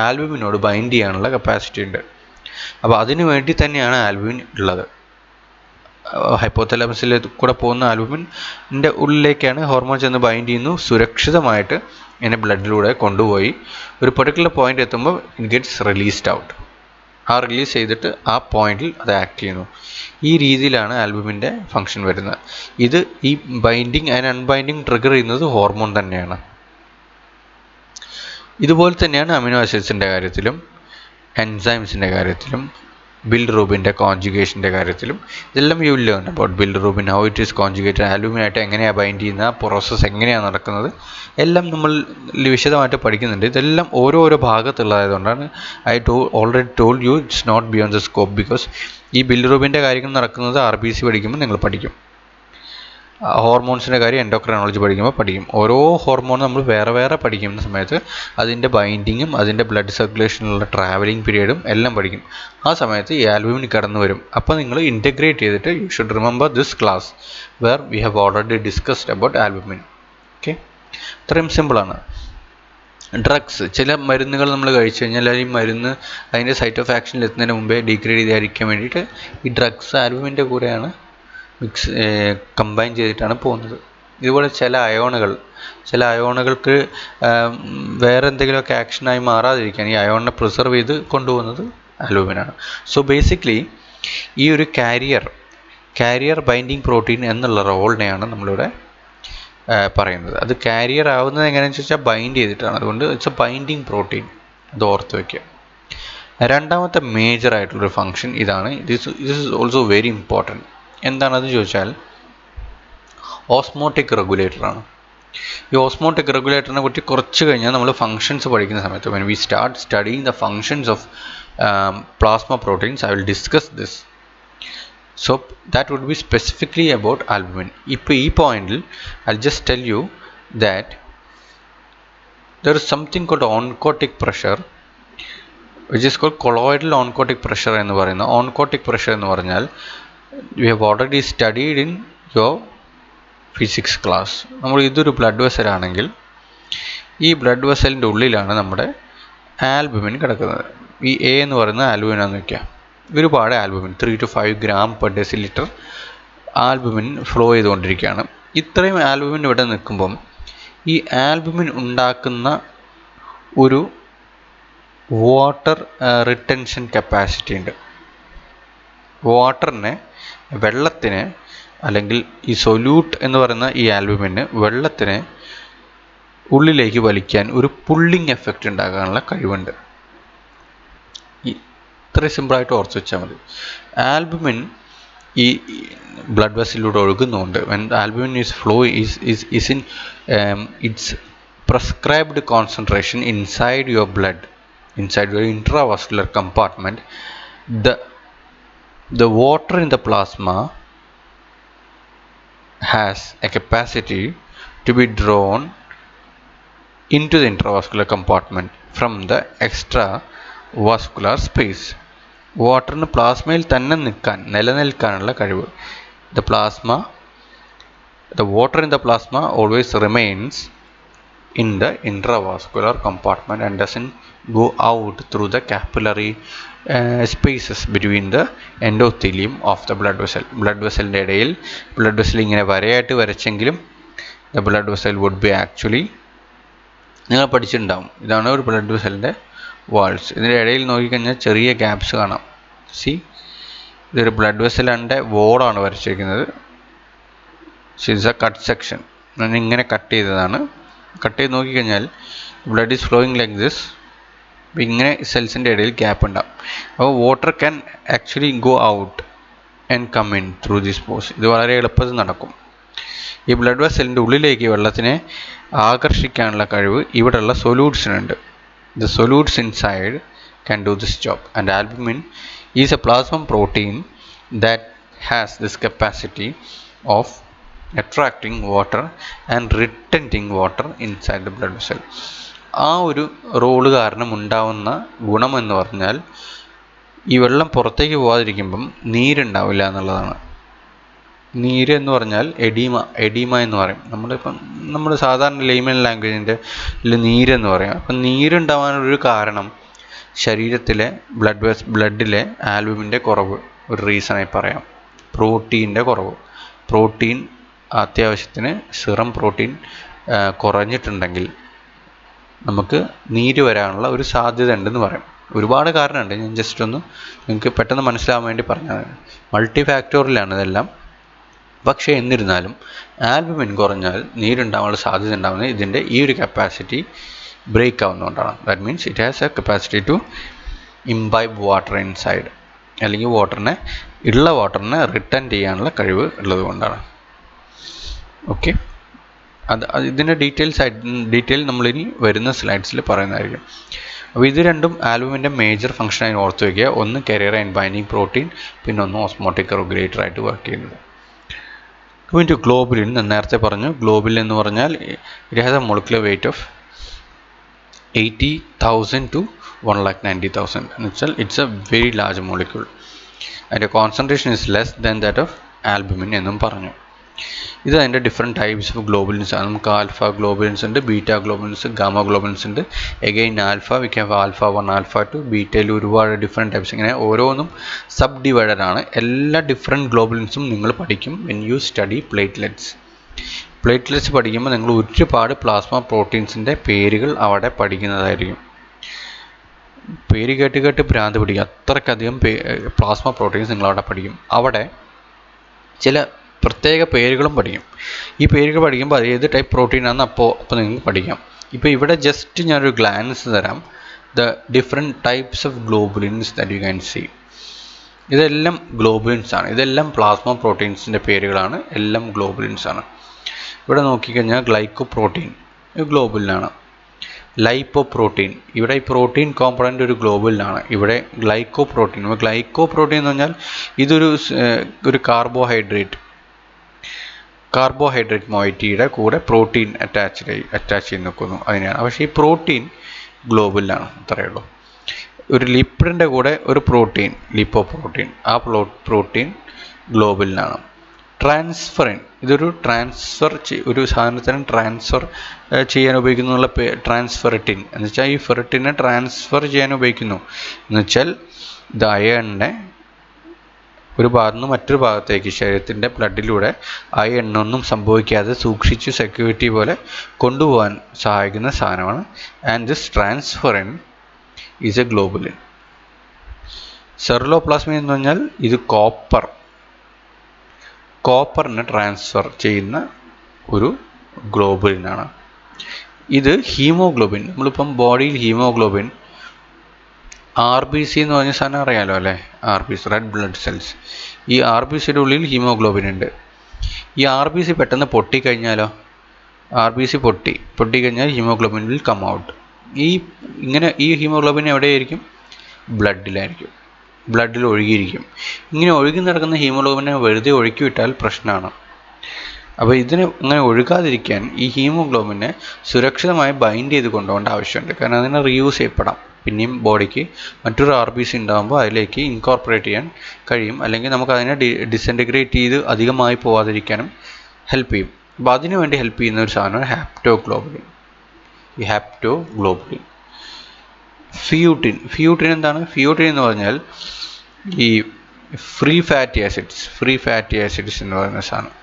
ആൽബുമിനോട് ബൈൻഡ് ചെയ്യാനുള്ള കപ്പാസിറ്റി ഉണ്ട്. അപ്പോൾ അതിനു വേണ്ടി തന്നെയാണ് ആൽബുമിൻ ഉള്ളത്. ഹൈപ്പോതലാമസിൽ കൂടെ പോകുന്ന ആൽബുമിൻ്റെ ഉള്ളിലേക്കാണ് ഹോർമോൺ ചെന്ന് ബൈൻഡ് ചെയ്യുന്നു, സുരക്ഷിതമായിട്ട് ഇതിനെ ബ്ലഡിലൂടെ കൊണ്ടുപോയി ഒരു പെർട്ടിക്കുലർ പോയിന്റ് എത്തുമ്പോൾ it gets released out. Release ചെയ്തിട്ട് ആ പോയിന്റിൽ അത് ആക്ട് ചെയ്യുന്നു. ഈ രീതിയിലാണ് ആൽബുമിൻ്റെ ഫങ്ഷൻ വരുന്നത്. ഇത് ഈ ബൈൻഡിങ് ആൻഡ് അൺബൈൻഡിങ് ട്രിഗർ ചെയ്യുന്നത് ഹോർമോൺ തന്നെയാണ്. ഇതുപോലെ തന്നെയാണ് അമിനോ ആസിഡ്സിൻ്റെ കാര്യത്തിലും എൻസൈംസിൻ്റെ കാര്യത്തിലും ബിൽറൂബിൻ്റെ കോൺജുഗേഷൻ്റെ കാര്യത്തിലും. ഇതെല്ലാം you will learn about bilirubin, how it is conjugated, ആൽബുമിനായിട്ട് എങ്ങനെയാണ് ബൈൻഡ് ചെയ്യുന്നത്, ആ പ്രോസസ്സ് എങ്ങനെയാണ് നടക്കുന്നത്, എല്ലാം നമ്മൾ വിശദമായിട്ട് പഠിക്കുന്നുണ്ട്. ഇതെല്ലാം ഓരോരോ ഭാഗത്തുള്ളതായതുകൊണ്ടാണ് already told you it's not beyond the scope. Because ഈ ബിൽറൂബിൻ്റെ കാര്യങ്ങൾ നടക്കുന്നത് RBC പഠിക്കുമ്പോൾ നിങ്ങൾ പഠിക്കും. ഹോർമോൺസിൻ്റെ കാര്യം എൻഡോക്രൈനോളജി പഠിക്കും. ഓരോ ഹോർമോണും നമ്മൾ വേറെ പഠിക്കുന്ന സമയത്ത് അതിൻ്റെ ബൈൻഡിങ്ങും അതിൻ്റെ ബ്ലഡ് സർക്കുലേഷനിലുള്ള ട്രാവലിംഗ് പീരീഡും എല്ലാം പഠിക്കും. ആ സമയത്ത് ഈ ആൽബുമിൻ കടന്നു വരും. അപ്പോൾ നിങ്ങൾ ഇൻറ്റഗ്രേറ്റ് ചെയ്തിട്ട് you should remember this class where we have already discussed about albumin. Okay, ഇത്രയും സിമ്പിളാണ്. ഡ്രഗ്സ്, ചില മരുന്നുകൾ നമ്മൾ കഴിച്ചു കഴിഞ്ഞാൽ ഈ മരുന്ന് അതിൻ്റെ സൈറ്റ് ഓഫ് ആക്ഷനിൽ എത്തുന്നതിന് മുമ്പേ ഡീഗ്രേഡ് ചെയ്തായിരിക്കാൻ വേണ്ടിയിട്ട് ഈ ഡ്രഗ്സ് ആൽബുമിൻ്റെ കൂടെയാണ് കമ്പൈൻ ചെയ്തിട്ടാണ് പോകുന്നത്. ഇതുപോലെ ചില അയോണുകൾക്ക് വേറെ എന്തെങ്കിലുമൊക്കെ ആക്ഷനായി മാറാതിരിക്കാൻ ഈ അയോണിനെ പ്രിസർവ് ചെയ്ത് കൊണ്ടുപോകുന്നത് ആൽബുമിനാണ്. സോ ബേസിക്കലി ഈ ഒരു കാരിയർ ബൈൻഡിങ് പ്രോട്ടീൻ എന്നുള്ള റോളിനെയാണ് നമ്മളിവിടെ പറയുന്നത്. അത് കാരിയർ ആവുന്നത് എങ്ങനെയാണെന്ന് ചോദിച്ചാൽ ബൈൻഡ് ചെയ്തിട്ടാണ്. അതുകൊണ്ട് ഇറ്റ്സ് എ ബൈൻഡിങ് പ്രോട്ടീൻ, അത് ഓർത്ത് വയ്ക്കുക. രണ്ടാമത്തെ മേജർ ആയിട്ടുള്ളൊരു ഫങ്ഷൻ ഇതാണ്. This is also very important. എന്താണെന്ന് ചോദിച്ചാൽ ഓസ്മോട്ടിക് റെഗുലേറ്ററാണ്. ഈ ഓസ്മോട്ടിക് റെഗുലേറ്ററിനെ കുറിച്ച് കുറച്ച് കഴിഞ്ഞാൽ നമ്മൾ ഫങ്ഷൻസ് പഠിക്കുന്ന സമയത്ത് when we start studying the functions of plasma proteins, I will discuss this. So that would be specifically about albumin. ഇപ്പോൾ ഈ പോയിന്റിൽ I'll just tell you that there is something called oncotic pressure which is called colloidal oncotic pressure എന്ന് പറയുന്ന. oncotic pressure എന്ന് പറഞ്ഞാൽ we have already studied in your physics class. നമ്മൾ ഇതൊരു blood vessel ആണെങ്കിൽ ഈ ബ്ലഡ് വെസലിൻ്റെ ഉള്ളിലാണ് നമ്മുടെ ആൽബുമിൻ കിടക്കുന്നത്. ഈ A എന്ന് പറയുന്ന ആൽബുമിനാന്ന് വയ്ക്കുക. ഒരുപാട് albumin 3 to 5 gram per deciliter albumin flow ചെയ്തുകൊണ്ടിരിക്കുകയാണ്. ഇത്രയും ആൽബുമിൻ ഇവിടെ നിൽക്കുമ്പം ഈ ആൽബുമിൻ ഉണ്ടാക്കുന്ന ഒരു വാട്ടർ റിട്ടൻഷൻ കപ്പാസിറ്റി ഉണ്ട്. വെള്ളത്തിന് അല്ലെങ്കിൽ ഈ സൊല്യൂട്ട് എന്ന് പറയുന്ന ഈ ആൽബുമിന് വെള്ളത്തിന് ഉള്ളിലേക്ക് വലിക്കാൻ ഒരു പുള്ളിങ് എഫക്റ്റ് ഉണ്ടാകാനുള്ള കഴിവുണ്ട്. ഇത്ര സിമ്പിളായിട്ട് ഓർത്ത് വെച്ചാൽ മതി. ആൽബുമിൻ ഈ blood വെസലിലൂടെ ഒഴുകുന്നുണ്ട്. when albumin is flow is in its prescribed concentration inside your blood, inside your intravascular compartment, the water in the plasma has a capacity to be drawn into the intravascular compartment from the extravascular space. വാട്ടറിന് പ്ലാസ്മയിൽ തന്നെ നിലനിൽക്കാനുള്ള കഴിവ്. The water in the plasma always remains in the intravascular compartment and doesn't go out through the capillary spaces between the endothelium of the blood vessel. blood vessel ഇടയിൽ blood vessel ഇങ്ങനെ വരയായിട്ട് വരച്ചെങ്കിലും the blood vessel would be actually, നിങ്ങൾ പഠിച്ചിട്ടുണ്ടാവും, ഇതാണ് ഒരു blood വെസലിൻ്റെ walls. ഇതിൻ്റെ ഇടയിൽ നോക്കിക്കഴിഞ്ഞാൽ ചെറിയ gaps കാണാം. സി, ഇതൊരു ബ്ലഡ് വെസലിൻ്റെ വോളാണ് വരച്ചിരിക്കുന്നത്. It's a cut section. ഇങ്ങനെ കട്ട് ചെയ്തതാണ്. കട്ട് ചെയ്ത് നോക്കിക്കഴിഞ്ഞാൽ blood is flowing like this. അപ്പോൾ ഇങ്ങനെ സെൽസിൻ്റെ ഇടയിൽ ഗ്യാപ്പ് ഉണ്ടാവും. അപ്പോൾ water can actually go out and come in through this pores. ഇത് വളരെ എളുപ്പത്തിൽ നടക്കും. ഈ ബ്ലഡ് വെസലിൻ്റെ ഉള്ളിലേക്ക് വെള്ളത്തിനെ ആകർഷിക്കാനുള്ള കഴിവ് ഇവിടെയുള്ള സൊല്യൂട്ട്സിനുണ്ട്. The solutes inside can do this job and albumin is a plasma protein that has this capacity of attracting water and retenting water inside the blood vessel. ആ ഒരു റോള് കാരണം ഉണ്ടാവുന്ന ഗുണമെന്ന് പറഞ്ഞാൽ ഈ വെള്ളം പുറത്തേക്ക് പോകാതിരിക്കുമ്പം നീരുണ്ടാവില്ല എന്നുള്ളതാണ്. നീര് എന്ന് പറഞ്ഞാൽ എഡീമ എന്ന് പറയും. നമ്മൾ സാധാരണ ലേമൻ ലാംഗ്വേജിൻ്റെ നീരെന്ന് പറയും. അപ്പം നീരുണ്ടാവാനൊരു കാരണം ശരീരത്തിലെ ബ്ലഡിലെ ആൽബുമിൻ്റെ കുറവ് ഒരു റീസണായി പറയാം. പ്രോട്ടീൻ്റെ കുറവ്. പ്രോട്ടീൻ അത്യാവശ്യത്തിന് സിറം പ്രോട്ടീൻ കുറഞ്ഞിട്ടുണ്ടെങ്കിൽ നമുക്ക് നീര് വരാനുള്ള ഒരു സാധ്യത ഉണ്ടെന്ന് പറയും. ഒരുപാട് കാരണമുണ്ട്, ഞാൻ ജസ്റ്റ് ഒന്ന് നിങ്ങൾക്ക് പെട്ടെന്ന് മനസ്സിലാവാൻ വേണ്ടി പറഞ്ഞതാണ്. മൾട്ടി ഫാക്ടോറിയലാണ് ഇതെല്ലാം. പക്ഷേ എന്നിരുന്നാലും ആൽബുമിൻ കുറഞ്ഞാൽ നീരുണ്ടാവാനുള്ള സാധ്യത ഉണ്ടാകുന്നത് ഇതിൻ്റെ ഈ ഒരു കപ്പാസിറ്റി ബ്രേക്ക് ആവുന്നതുകൊണ്ടാണ്. That means it has a capacity to imbibe water inside, അല്ലെങ്കിൽ വാട്ടറിനെ റിട്ടേൺ ചെയ്യാനുള്ള കഴിവ് ഉള്ളത് കൊണ്ടാണ്. ഓക്കെ, ഇതിൻ്റെ ഡീറ്റെയിൽ നമ്മളിനി വരുന്ന സ്ലൈഡ്സിൽ പറയുന്നതായിരിക്കും. അപ്പോൾ ഇത് രണ്ടും ആൽബുമിൻ്റെ മേജർ ഫംഗ്ഷനായി ഓർത്ത് വയ്ക്കുക. ഒന്ന് കരിയർ ആൻഡ് ബൈൻഡിങ് പ്രോട്ടീൻ, പിന്നെ ഒന്ന് ഓസ്മോട്ടിക് റെഗുലേറ്റർ ആയിട്ട് വർക്ക് ചെയ്യുന്നത്. പിന്നെ ഗ്ലോബുലിൻ നേരത്തെ പറഞ്ഞു. ഗ്ലോബുലിൻ എന്ന് പറഞ്ഞാൽ it has a molecular weight of 80,000 to 1,90,000 എന്ന് വെച്ചാൽ it's a very large molecule. അതിൻ്റെ concentration is less than that of albumin എന്നും പറഞ്ഞു. ഇത് അതിൻ്റെ ഡിഫറെൻറ്റ് ടൈപ്സ് ഓഫ് ഗ്ലോബുലിൻസ് ആണ്. നമുക്ക് ആൽഫ ഗ്ലോബുലിൻസ് ഉണ്ട്, ബീറ്റാ ഗ്ലോബുലിൻസ്, ഗാമ ഗ്ലോബുലിൻസ് ഉണ്ട്. Again alpha, we can have alpha 1, alpha 2, ബീറ്റയിൽ ഒരുപാട് ഡിഫറെൻറ്റ് ടൈപ്സ്. ഇങ്ങനെ ഓരോന്നും സബ് ഡിവൈഡഡ് ആണ്. എല്ലാ ഡിഫറെൻറ്റ് ഗ്ലോബുലിൻസും നിങ്ങൾ പഠിക്കും when you study platelets. Platelets പഠിക്കുമ്പോൾ നിങ്ങൾ ഒരുപാട് പ്ലാസ്മ പ്രോട്ടീൻസിൻ്റെ പേരുകൾ അവിടെ പഠിക്കുന്നതായിരിക്കും. പേര് കേട്ട് ഭ്രാന്ത് പിടിക്കും. അത്രയ്ക്കധികം പ്ലാസ്മ പ്രോട്ടീൻസ് നിങ്ങളവിടെ പഠിക്കും. അവിടെ ചില പ്രത്യേക പേരുകളും പഠിക്കും. ഈ പേരുകൾ പഠിക്കുമ്പോൾ അത് ഏത് ടൈപ്പ് പ്രോട്ടീൻ ആണെന്ന് അപ്പോൾ നിങ്ങൾക്ക് പഠിക്കാം. ഇപ്പോൾ ഇവിടെ ജസ്റ്റ് ഞാനൊരു ഗ്ലാൻസ് തരാം. The different types of globulins that you can see. ഇതെല്ലാം ഗ്ലോബുലിൻസ് ആണ്. ഇതെല്ലാം പ്ലാസ്മ പ്രോട്ടീൻസിൻ്റെ പേരുകളാണ്. എല്ലാം ഗ്ലോബുലിൻസ് ആണ്. ഇവിടെ നോക്കിക്കഴിഞ്ഞാൽ ഗ്ലൈക്കോ പ്രോട്ടീൻ ഗ്ലോബുലിനാണ്. ലൈപ്പോ പ്രോട്ടീൻ, ഇവിടെ ഈ പ്രോട്ടീൻ കോമ്പണൻ്റ് ഒരു ഗ്ലോബുലിനാണ്. ഇവിടെ ഗ്ലൈക്കോ പ്രോട്ടീൻ എന്ന് പറഞ്ഞാൽ ഇതൊരു കാർബോഹൈഡ്രേറ്റ് മോയിറ്റിയുടെ കൂടെ പ്രോട്ടീൻ അറ്റാച്ച് ചെയ്ത് നിൽക്കുന്നു, അതിനാണ്. പക്ഷേ ഈ പ്രോട്ടീൻ ഗ്ലോബുലിനാണ്, അത്രയേ ഉള്ളൂ. ഒരു ലിപ്പിഡിൻ്റെ കൂടെ ഒരു പ്രോട്ടീൻ, ലിപ്പോ പ്രോട്ടീൻ, ആ പ്രോട്ടീൻ ഗ്ലോബുലിനാണ്. ട്രാൻസ്ഫറിൻ, ഇതൊരു ഒരു സാധനത്തിന് ട്രാൻസ്ഫർ ചെയ്യാൻ ഉപയോഗിക്കുന്നുള്ള ട്രാൻസ്ഫെറിറ്റിൻ എന്ന് വെച്ചാൽ ഈ ഫെറിറ്റിനെ ട്രാൻസ്ഫർ ചെയ്യാൻ ഉപയോഗിക്കുന്നു. എന്ന് വെച്ചാൽ ഇത് അയണിനെ ഒരു ഭാഗത്തു നിന്ന് മറ്റൊരു ഭാഗത്തേക്ക് ശരീരത്തിൻ്റെ ബ്ലഡിലൂടെ ആ എണ്ണൊന്നും സംഭവിക്കാതെ സൂക്ഷിച്ച് സെക്യൂരിറ്റി പോലെ കൊണ്ടുപോകാൻ സഹായിക്കുന്ന സാധനമാണ്. And this transferrin is a globulin. Ceruloplasmin എന്ന് പറഞ്ഞാൽ ഇത് കോപ്പറിനെ ട്രാൻസ്ഫർ ചെയ്യുന്ന ഒരു ഗ്ലോബുലിനാണ്. ഇത് ഹീമോഗ്ലോബിൻ, നമ്മളിപ്പം ബോഡിയിൽ ഹീമോഗ്ലോബിൻ RBC എന്ന് പറഞ്ഞ സാധനം അറിയാലോ അല്ലേ? RBC, red blood cells. ഈ RBCയുടെ ഉള്ളിൽ ഹീമോഗ്ലോബിൻ ഉണ്ട്. ഈ RBC പെട്ടെന്ന് പൊട്ടിക്കഴിഞ്ഞാലോ, RBC പൊട്ടിക്കഴിഞ്ഞാൽ ഹീമോഗ്ലോബിൻ വിൽ കം ഔട്ട്. ഈ ഹീമോഗ്ലോബിൻ എവിടെയായിരിക്കും? ബ്ലഡിലായിരിക്കും, ബ്ലഡിൽ ഒഴുകിയിരിക്കും. ഇങ്ങനെ ഒഴുകി നടക്കുന്ന ഹീമോഗ്ലോബിനെ വെറുതെ ഒഴുക്കി വിട്ടാൽ പ്രശ്നമാണ്. അപ്പോൾ ഇതിന് അങ്ങനെ ഒഴുകാതിരിക്കാൻ ഈ ഹീമോഗ്ലോബിനെ സുരക്ഷിതമായി ബൈൻഡ് ചെയ്ത് കൊണ്ടുപോകേണ്ട ആവശ്യമുണ്ട്. കാരണം അതിനെ റീയൂസ് ചെയ്യപ്പെടാം. പിന്നെയും ബോഡിക്ക് മറ്റൊരു RBC ഉണ്ടാകുമ്പോൾ അതിലേക്ക് ഇൻകോർപ്പറേറ്റ് ചെയ്യാൻ കഴിയും. അല്ലെങ്കിൽ നമുക്ക് അതിനെ ഡിസൻറ്റിഗ്രേറ്റ് ചെയ്ത് അധികമായി പോകാതിരിക്കാനും ഹെൽപ്പ് ചെയ്യും. അപ്പോൾ അതിനു വേണ്ടി ഹെൽപ്പ് ചെയ്യുന്ന ഒരു സാധനമാണ് ഹാപ്റ്റോഗ്ലോബുലിൻ. ഈ ഹാപ്റ്റോ ഗ്ലോബുലിൻ. ഫിയൂട്ടിൻ എന്താണ്? ഫിയൂട്ടിൻ എന്ന് പറഞ്ഞാൽ ഈ ഫ്രീ ഫാറ്റി ആസിഡ്സ് എന്ന് പറയുന്ന സാധനം.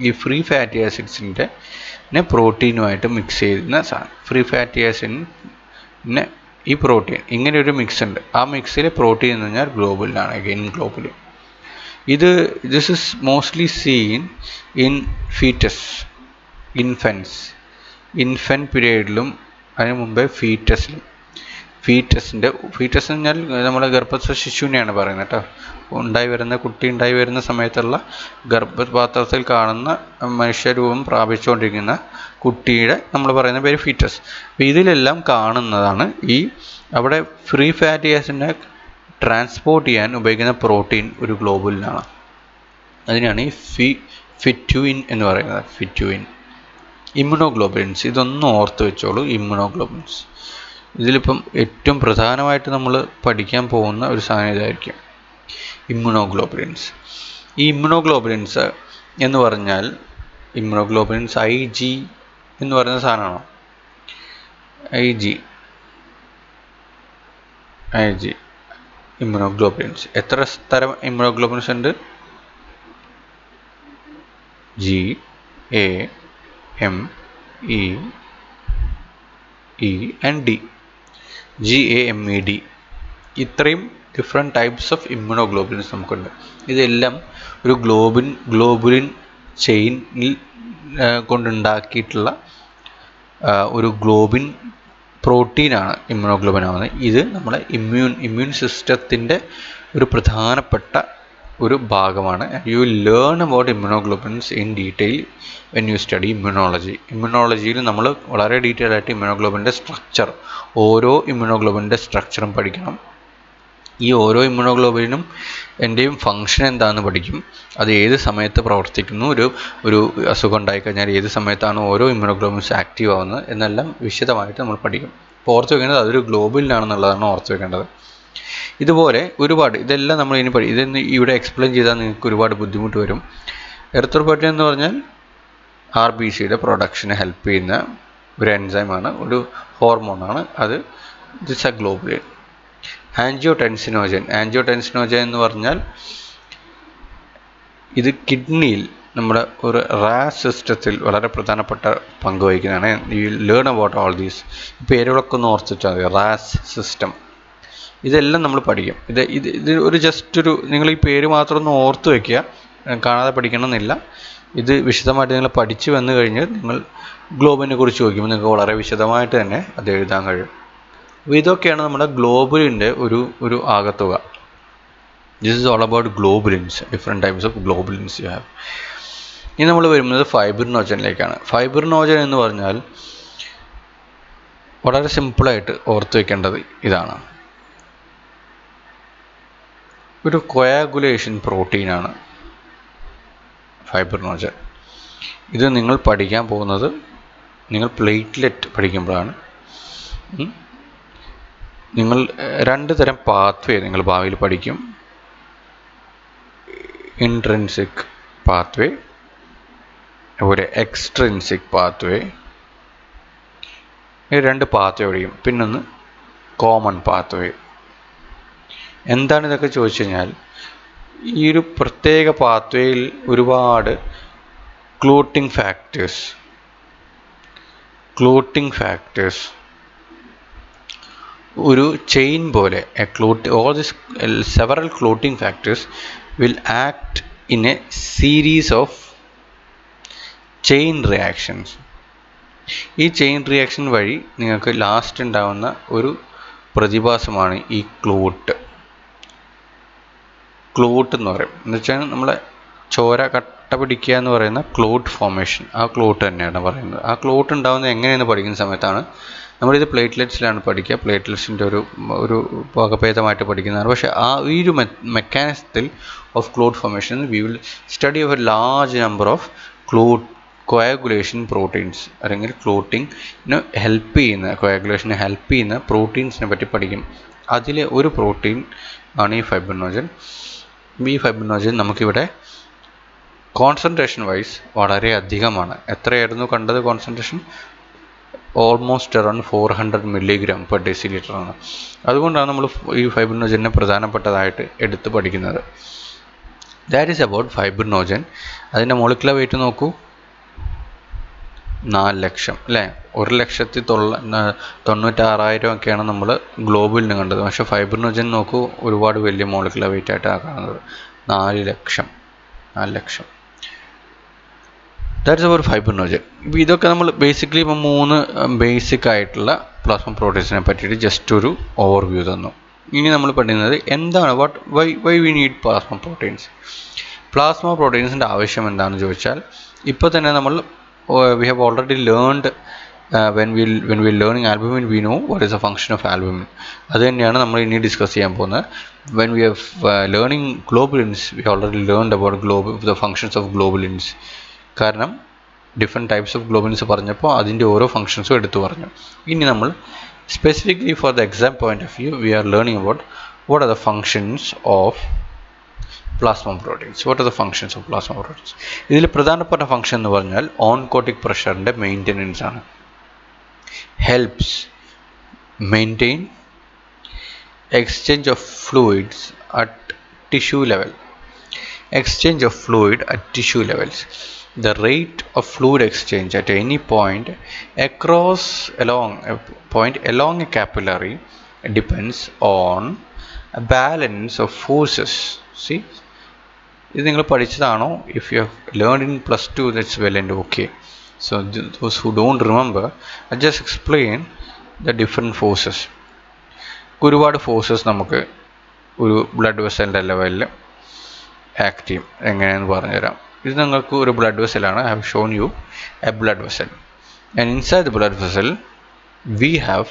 ഈ ഫ്രീ ഫാറ്റി ആസിഡ്സിൻ്റെ പ്രോട്ടീനുമായിട്ട് മിക്സ് ചെയ്യുന്ന സാധനം. ഫ്രീ ഫാറ്റി ആസിഡിന് ഈ പ്രോട്ടീൻ ഇങ്ങനെ ഒരു മിക്സ് ഉണ്ട്. ആ മിക്സിലെ പ്രോട്ടീൻ എന്ന് പറഞ്ഞാൽ ഗ്ലോബുലിനാണ്. Again globulin. This is mostly seen in infant പീരീഡിലും അതിന് മുമ്പേ ഫീറ്റസ് എന്ന് പറഞ്ഞാൽ നമ്മുടെ ഗർഭസ്ഥ ശിശുവിനെയാണ് പറയുന്നത് കേട്ടോ. കുട്ടി ഉണ്ടായി വരുന്ന സമയത്തുള്ള ഗർഭപാത്രത്തിൽ കാണുന്ന മനുഷ്യരൂപം പ്രാപിച്ചുകൊണ്ടിരിക്കുന്ന കുട്ടിയുടെ നമ്മൾ പറയുന്ന പേര് ഫീറ്റസ്. അപ്പോൾ ഇതിലെല്ലാം കാണുന്നതാണ് അവിടെ ഫ്രീ ഫാറ്റി ആസിഡിനെ ട്രാൻസ്പോർട്ട് ചെയ്യാൻ ഉപയോഗിക്കുന്ന പ്രോട്ടീൻ ഒരു ഗ്ലോബുലിനാണ്. അതിനാണ് ഈ ഫിറ്റ്യൂയിൻ എന്ന് പറയുന്നത്. ഫിറ്റ്യൂയിൻ. ഇമ്മ്യൂണോഗ്ലോബുലിൻസ്, ഇതൊന്നും ഓർത്ത് വെച്ചോളൂ. ഇമ്മ്യൂണോഗ്ലോബുലിൻസ് ഇതിലിപ്പം ഏറ്റവും പ്രധാനമായിട്ട് നമ്മൾ പഠിക്കാൻ പോകുന്ന ഒരു സാധനം ഇതായിരിക്കും, ഇമ്മ്യൂണോഗ്ലോബുലിൻസ്. ഈ ഇമ്മ്യൂണോഗ്ലോബുലിൻസ് എന്ന് പറഞ്ഞാൽ IG എന്ന് പറയുന്ന സാധനമാണോ? IG immunoglobulins. എത്ര തരം ഇമ്മ്യൂണോഗ്ലോബുലിൻസ് ഉണ്ട്? GAMED. ഇത്രയും ഡിഫറെൻറ്റ് ടൈപ്സ് ഓഫ് ഇമ്മ്യൂണോഗ്ലോബുലിൻസ് നമുക്കുണ്ട്. ഇതെല്ലാം ഒരു ഗ്ലോബുലിൻ ചെയിനിൽ കൊണ്ടുണ്ടാക്കിയിട്ടുള്ള ഒരു ഗ്ലോബിൻ പ്രോട്ടീനാണ് ഇമ്മ്യൂണോഗ്ലോബിൻ ആവുന്നത്. ഇത് നമ്മളെ ഇമ്മ്യൂൺ സിസ്റ്റത്തിൻ്റെ ഒരു പ്രധാനപ്പെട്ട ഒരു ഭാഗമാണ്. You will learn about immunoglobins in detail when you study ഇമ്മ്യൂണോളജിയിൽ നമ്മൾ വളരെ ഡീറ്റെയിൽ ആയിട്ട് ഇമ്മ്യൂണോഗ്ലോബിൻ്റെ സ്ട്രക്ചർ, ഓരോ ഇമ്മ്യൂണോഗ്ലോബിൻ്റെ സ്ട്രക്ചറും പഠിക്കണം. ഈ ഓരോ ഇമ്മ്യൂണോഗ്ലോബിനും എൻ്റെയും ഫങ്ഷൻ എന്താണെന്ന് പഠിക്കും. അത് ഏത് സമയത്ത് പ്രവർത്തിക്കുന്നു, ഒരു അസുഖം ഉണ്ടായിക്കഴിഞ്ഞാൽ ഏത് സമയത്താണ് ഓരോ ഇമ്മ്യൂണോഗ്ലോബിൻസ് ആക്റ്റീവ് ആവുന്നത് എന്നെല്ലാം വിശദമായിട്ട് നമ്മൾ പഠിക്കും. അപ്പോൾ ഓർത്ത് വെക്കേണ്ടത് അതൊരു ഗ്ലോബുലിനാണെന്നുള്ളതാണ് ഓർത്ത് വെക്കേണ്ടത്. ഇതുപോലെ ഒരുപാട് ഇതെല്ലാം നമ്മൾ ഇനി ഇതൊന്ന് ഇവിടെ എക്സ്പ്ലെയിൻ ചെയ്താൽ നിങ്ങൾക്ക് ഒരുപാട് ബുദ്ധിമുട്ട് വരും. എറിത്രോപോയറ്റിൻ എന്ന് പറഞ്ഞാൽ RBCയുടെ പ്രൊഡക്ഷനെ ഹെൽപ്പ് ചെയ്യുന്ന ഒരു എൻസൈമാണ്, ഒരു ഹോർമോണാണ്. അത് ദിസ് എ ഗ്ലോബുലിൻ. ആൻജിയോടെൻസിനോജൻ എന്ന് പറഞ്ഞാൽ ഇത് കിഡ്നിയിൽ നമ്മുടെ ഒരു റാസ് സിസ്റ്റത്തിൽ വളരെ പ്രധാനപ്പെട്ട പങ്ക് വഹിക്കുന്നതാണ്. You learn about all these. പേരുകളൊക്കെ ഒന്ന് ഓർത്തിട്ടാൽ മതി. റാസ് സിസ്റ്റം ഇതെല്ലാം നമ്മൾ പഠിക്കും. ഇത് ഒരു നിങ്ങൾ ഈ പേര് മാത്രം ഒന്ന് ഓർത്ത് വയ്ക്കുക, കാണാതെ പഠിക്കണമെന്നില്ല. ഇത് വിശദമായിട്ട് നിങ്ങൾ പഠിച്ചു വന്നു കഴിഞ്ഞ് നിങ്ങൾ ഗ്ലോബിനെ കുറിച്ച് ചോദിക്കുമ്പോൾ നിങ്ങൾക്ക് വളരെ വിശദമായിട്ട് തന്നെ അത് എഴുതാൻ കഴിയും. അപ്പോൾ ഇതൊക്കെയാണ് നമ്മുടെ ഗ്ലോബുലിൻ്റെ ഒരു ആകത്തുക. This is all about globulins, different types of globulins you have. ഇനി നമ്മൾ വരുന്നത് ഫൈബ്രിനോജനിലേക്കാണ്. ഫൈബ്രിനോജൻ എന്ന് പറഞ്ഞാൽ വളരെ സിമ്പിളായിട്ട് ഓർത്ത് വയ്ക്കേണ്ടത് ഇതാണ്. ഒരു കൊയാഗുലേഷൻ പ്രോട്ടീനാണ് ഫൈബ്രിനോജൻ. ഇത് നിങ്ങൾ പഠിക്കാൻ പോകുന്നത് നിങ്ങൾ പ്ലേറ്റ്ലെറ്റ് പഠിക്കുമ്പോഴാണ്. നിങ്ങൾ 2 തരം പാത്വേ നിങ്ങൾ ഭാവിയിൽ പഠിക്കും. ഇൻട്രിൻസിക് പാത്വേ, അതുപോലെ എക്സ്ട്രിൻസിക് പാത്വേ. ഈ 2 പാത്വേ പഠിക്കും. പിന്നൊന്ന് കോമൺ പാത്വേ. എന്താണ് ഇതൊക്കെ ചോദിച്ചു കഴിഞ്ഞാൽ, ഈ ഒരു പ്രത്യേക പാത്വേയിൽ ഒരുപാട് ക്ലോട്ടിംഗ് ഫാക്ടേഴ്സ് ഒരു ചെയിൻ പോലെ all these several clotting factors will act in a series of chain reactions. ഈ ചെയിൻ റിയാക്ഷൻ വഴി നിങ്ങൾക്ക് ലാസ്റ്റ് ഉണ്ടാകുന്ന ഒരു പ്രതിഭാസമാണ് ഈ ക്ലോട്ട് എന്ന് പറയും. എന്ന് വെച്ചാൽ നമ്മളെ ചോര കട്ട പിടിക്കുക എന്ന് പറയുന്ന ക്ലോട്ട് ഫോർമേഷൻ, ആ ക്ലോട്ട് തന്നെയാണ് പറയുന്നത്. ആ ക്ലോട്ട് ഉണ്ടാകുന്നത് എങ്ങനെയെന്ന് പഠിക്കുന്ന സമയത്താണ് നമ്മളിത് പ്ലേറ്റ്ലെറ്റ്സിലാണ് പഠിക്കുക. പ്ലേറ്റ്ലെറ്റ്സിൻ്റെ ഒരു വകഭേദമായിട്ട് പഠിക്കുന്നതാണ്. പക്ഷേ ഈ ഒരു മെക്കാനിസത്തിൽ of clot formation we will study of a large number of coagulation proteins, അല്ലെങ്കിൽ കോയാഗുലേഷനെ ഹെൽപ്പ് ചെയ്യുന്ന പ്രോട്ടീൻസിനെ പറ്റി പഠിക്കും. അതിലെ ഒരു പ്രോട്ടീൻ ആണ് ഈ ഫൈബ്രിനോജൻ. ഈ ഫൈബ്രിനോജൻ നമുക്കിവിടെ കോൺസെൻട്രേഷൻ വൈസ് വളരെ അധികമാണ്. എത്രയായിരുന്നു കണ്ടത് concentration? Almost around 400 milligram per deciliter ആണ്. അതുകൊണ്ടാണ് നമ്മൾ ഈ ഫൈബ്രിനോജനെ പ്രധാനപ്പെട്ടതായിട്ട് എടുത്ത് പഠിക്കുന്നത്. That is about fibrinogen. അതിൻ്റെ മോളിക്കുലർ വെയിറ്റ് നോക്കൂ, 4 ലക്ഷം അല്ലേ. 1,96,000 ഒക്കെയാണ് നമ്മൾ ഗ്ലോബലിന് കണ്ടത്. പക്ഷേ ഫൈബ്രിനോജൻ നോക്കൂ, ഒരുപാട് വലിയ മോളിക്കുലർ വെയിറ്റ് ആയിട്ടാണ് കാണുന്നത്, 4 ലക്ഷം. That's our fibrinogen. ഇപ്പോൾ ഇതൊക്കെ നമ്മൾ ബേസിക്കലി ഇപ്പോൾ 3 ബേസിക് ആയിട്ടുള്ള പ്ലാസ്മ പ്രോട്ടീൻസിനെ പറ്റിയിട്ട് ജസ്റ്റ് ഒരു ഓവർവ്യൂ തന്നു. ഇനി നമ്മൾ പഠിക്കുന്നത് എന്താണ് why we need plasma proteins. Plasma പ്രോട്ടീൻസിൻ്റെ ആവശ്യം എന്താണെന്ന് ചോദിച്ചാൽ, ഇപ്പോൾ തന്നെ നമ്മൾ we have already learned when we learning albumin, we know what is the function of albumin. അത് തന്നെയാണ് നമ്മൾ ഇനി ഡിസ്കസ് ചെയ്യാൻ പോകുന്നത്. when we have learning globulins, we already learned about the functions of globulins. കാരണം ഡിഫറെൻറ്റ് ടൈപ്സ് ഓഫ് ഗ്ലോബുലിൻസ് പറഞ്ഞപ്പോൾ അതിൻ്റെ ഓരോ ഫങ്ഷൻസും എടുത്തു പറഞ്ഞു. ഇനി നമ്മൾ specifically for the exam point of view we are learning about what are the functions of plasma proteins. What are the functions of plasma proteins? ഇതിൽ പ്രധാനപ്പെട്ട ഫംഗ്ഷൻ എന്ന് പറഞ്ഞാൽ ഓൺകോട്ടിക് പ്രഷറിൻ്റെ മെയിൻ്റെനൻസ് ആണ്. Helps maintain exchange of fluids at tissue level. Exchange of fluid at tissue levels. The rate of fluid exchange at any point along a capillary depends on a balance of forces. See, ഇത് നിങ്ങൾ പഠിച്ചതാണോ? If you have learned in +2, that's well and okay. So those who don't remember, I just explain the different forces. ഒരുപാട് forces നമുക്ക് ഒരു blood വെസലിൻ്റെ ലെവലിൽ act ചെയ്യും. എങ്ങനെയാണെന്ന് പറഞ്ഞുതരാം. ഇത് നിങ്ങൾക്ക് ഒരു blood വെസലാണ്. I have shown you a blood vessel, and inside the blood vessel we have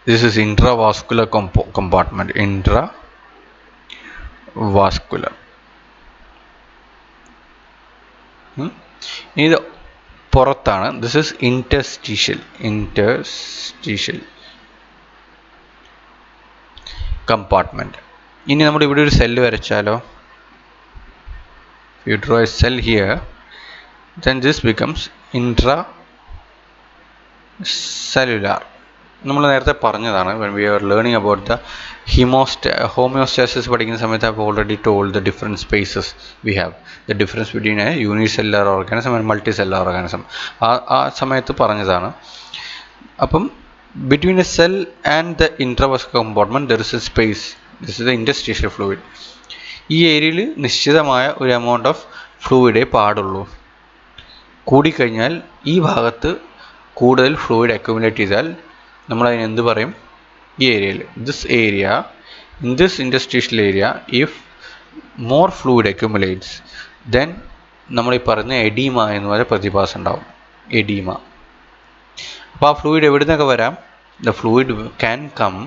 this is intravascular compartment. Intravascular. ഇത് പുറത്താണ്. This is interstitial compartment. ഇനി നമ്മൾ ഇവിടെ ഒരു cell വരച്ചാലോ, you draw a cell here, then this becomes intracellular. നമ്മൾ നേരത്തെ പറഞ്ഞതാണ് when we are learning about the homeostasis പഠിക്കുന്ന സമയത്ത് I have already told the different spaces we have, the difference between a unicellular organism and multicellular organism. ആ സമയത്ത് പറഞ്ഞതാണ്. അപ്പം between a cell and the intravascular compartment there is a space. This is the interstitial fluid. ഈ ഏരിയയിൽ നിശ്ചിതമായ ഒരു amount of ഫ്ലൂയിഡേ പാടുള്ളൂ. കൂടിക്കഴിഞ്ഞാൽ ഈ ഭാഗത്ത് കൂടുതൽ ഫ്ലൂയിഡ് അക്യുമുലേറ്റ് ചെയ്താൽ നമ്മളതിന് എന്ത് പറയും? ഈ ഏരിയയിൽ in this interstitial area if more fluid accumulates, then നമ്മൾ ഈ പറഞ്ഞ എഡീമ എന്ന് പറയുന്ന പ്രതിഭാസം ഉണ്ടാവും. എഡീമ. അപ്പോൾ ആ ഫ്ലൂയിഡ് എവിടെ നിന്നൊക്കെ വരാം? The fluid can come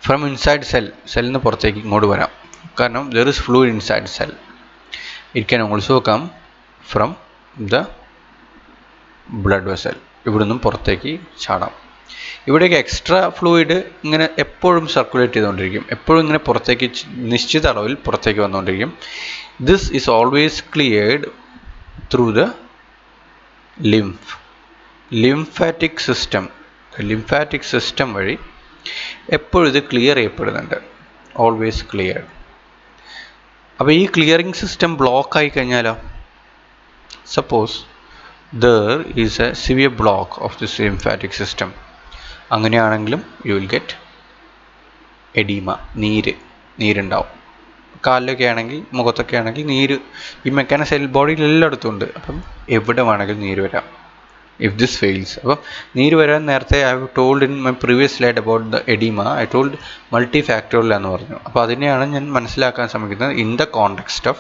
from inside സെല്ലിന് പുറത്തേക്ക് ഇങ്ങോട്ട് വരാം. കാരണം there is fluid inside cell. It can also come from the blood vessel. ഇവിടെ നിന്നും പുറത്തേക്ക് ചാടാം. ഇവിടേക്ക് എക്സ്ട്രാ ഫ്ലൂയിഡ് ഇങ്ങനെ എപ്പോഴും സർക്കുലേറ്റ് ചെയ്തുകൊണ്ടിരിക്കും, എപ്പോഴും ഇങ്ങനെ പുറത്തേക്ക് നിശ്ചിത അളവിൽ പുറത്തേക്ക് വന്നുകൊണ്ടിരിക്കും. This is always cleared through the lymphatic system വഴി എപ്പോഴും ഇത് ക്ലിയർ ചെയ്യപ്പെടുന്നുണ്ട്. Always clear. അപ്പോൾ ഈ ക്ലിയറിംഗ് സിസ്റ്റം ബ്ലോക്ക് ആയി കഴിഞ്ഞാലോ, suppose there is a severe block of this lymphatic system, അങ്ങനെയാണെങ്കിലും you will get edema. നീരുണ്ടാവും. കാലിലൊക്കെ ആണെങ്കിൽ, മുഖത്തൊക്കെ ആണെങ്കിൽ നീര് ഈ മെക്കാനിസം ബോഡിയിൽ എല്ലായിടത്തും ഉണ്ട്. അപ്പം എവിടെ വേണമെങ്കിലും നീര് വരാം if this fails. അപ്പം നീര് വരാൻ നേരത്തെ I have told in my previous slide about the edema, I told multifactorial എന്ന് പറഞ്ഞു. അപ്പോൾ അതിനെയാണ് ഞാൻ മനസ്സിലാക്കാൻ ശ്രമിക്കുന്നത് in the context of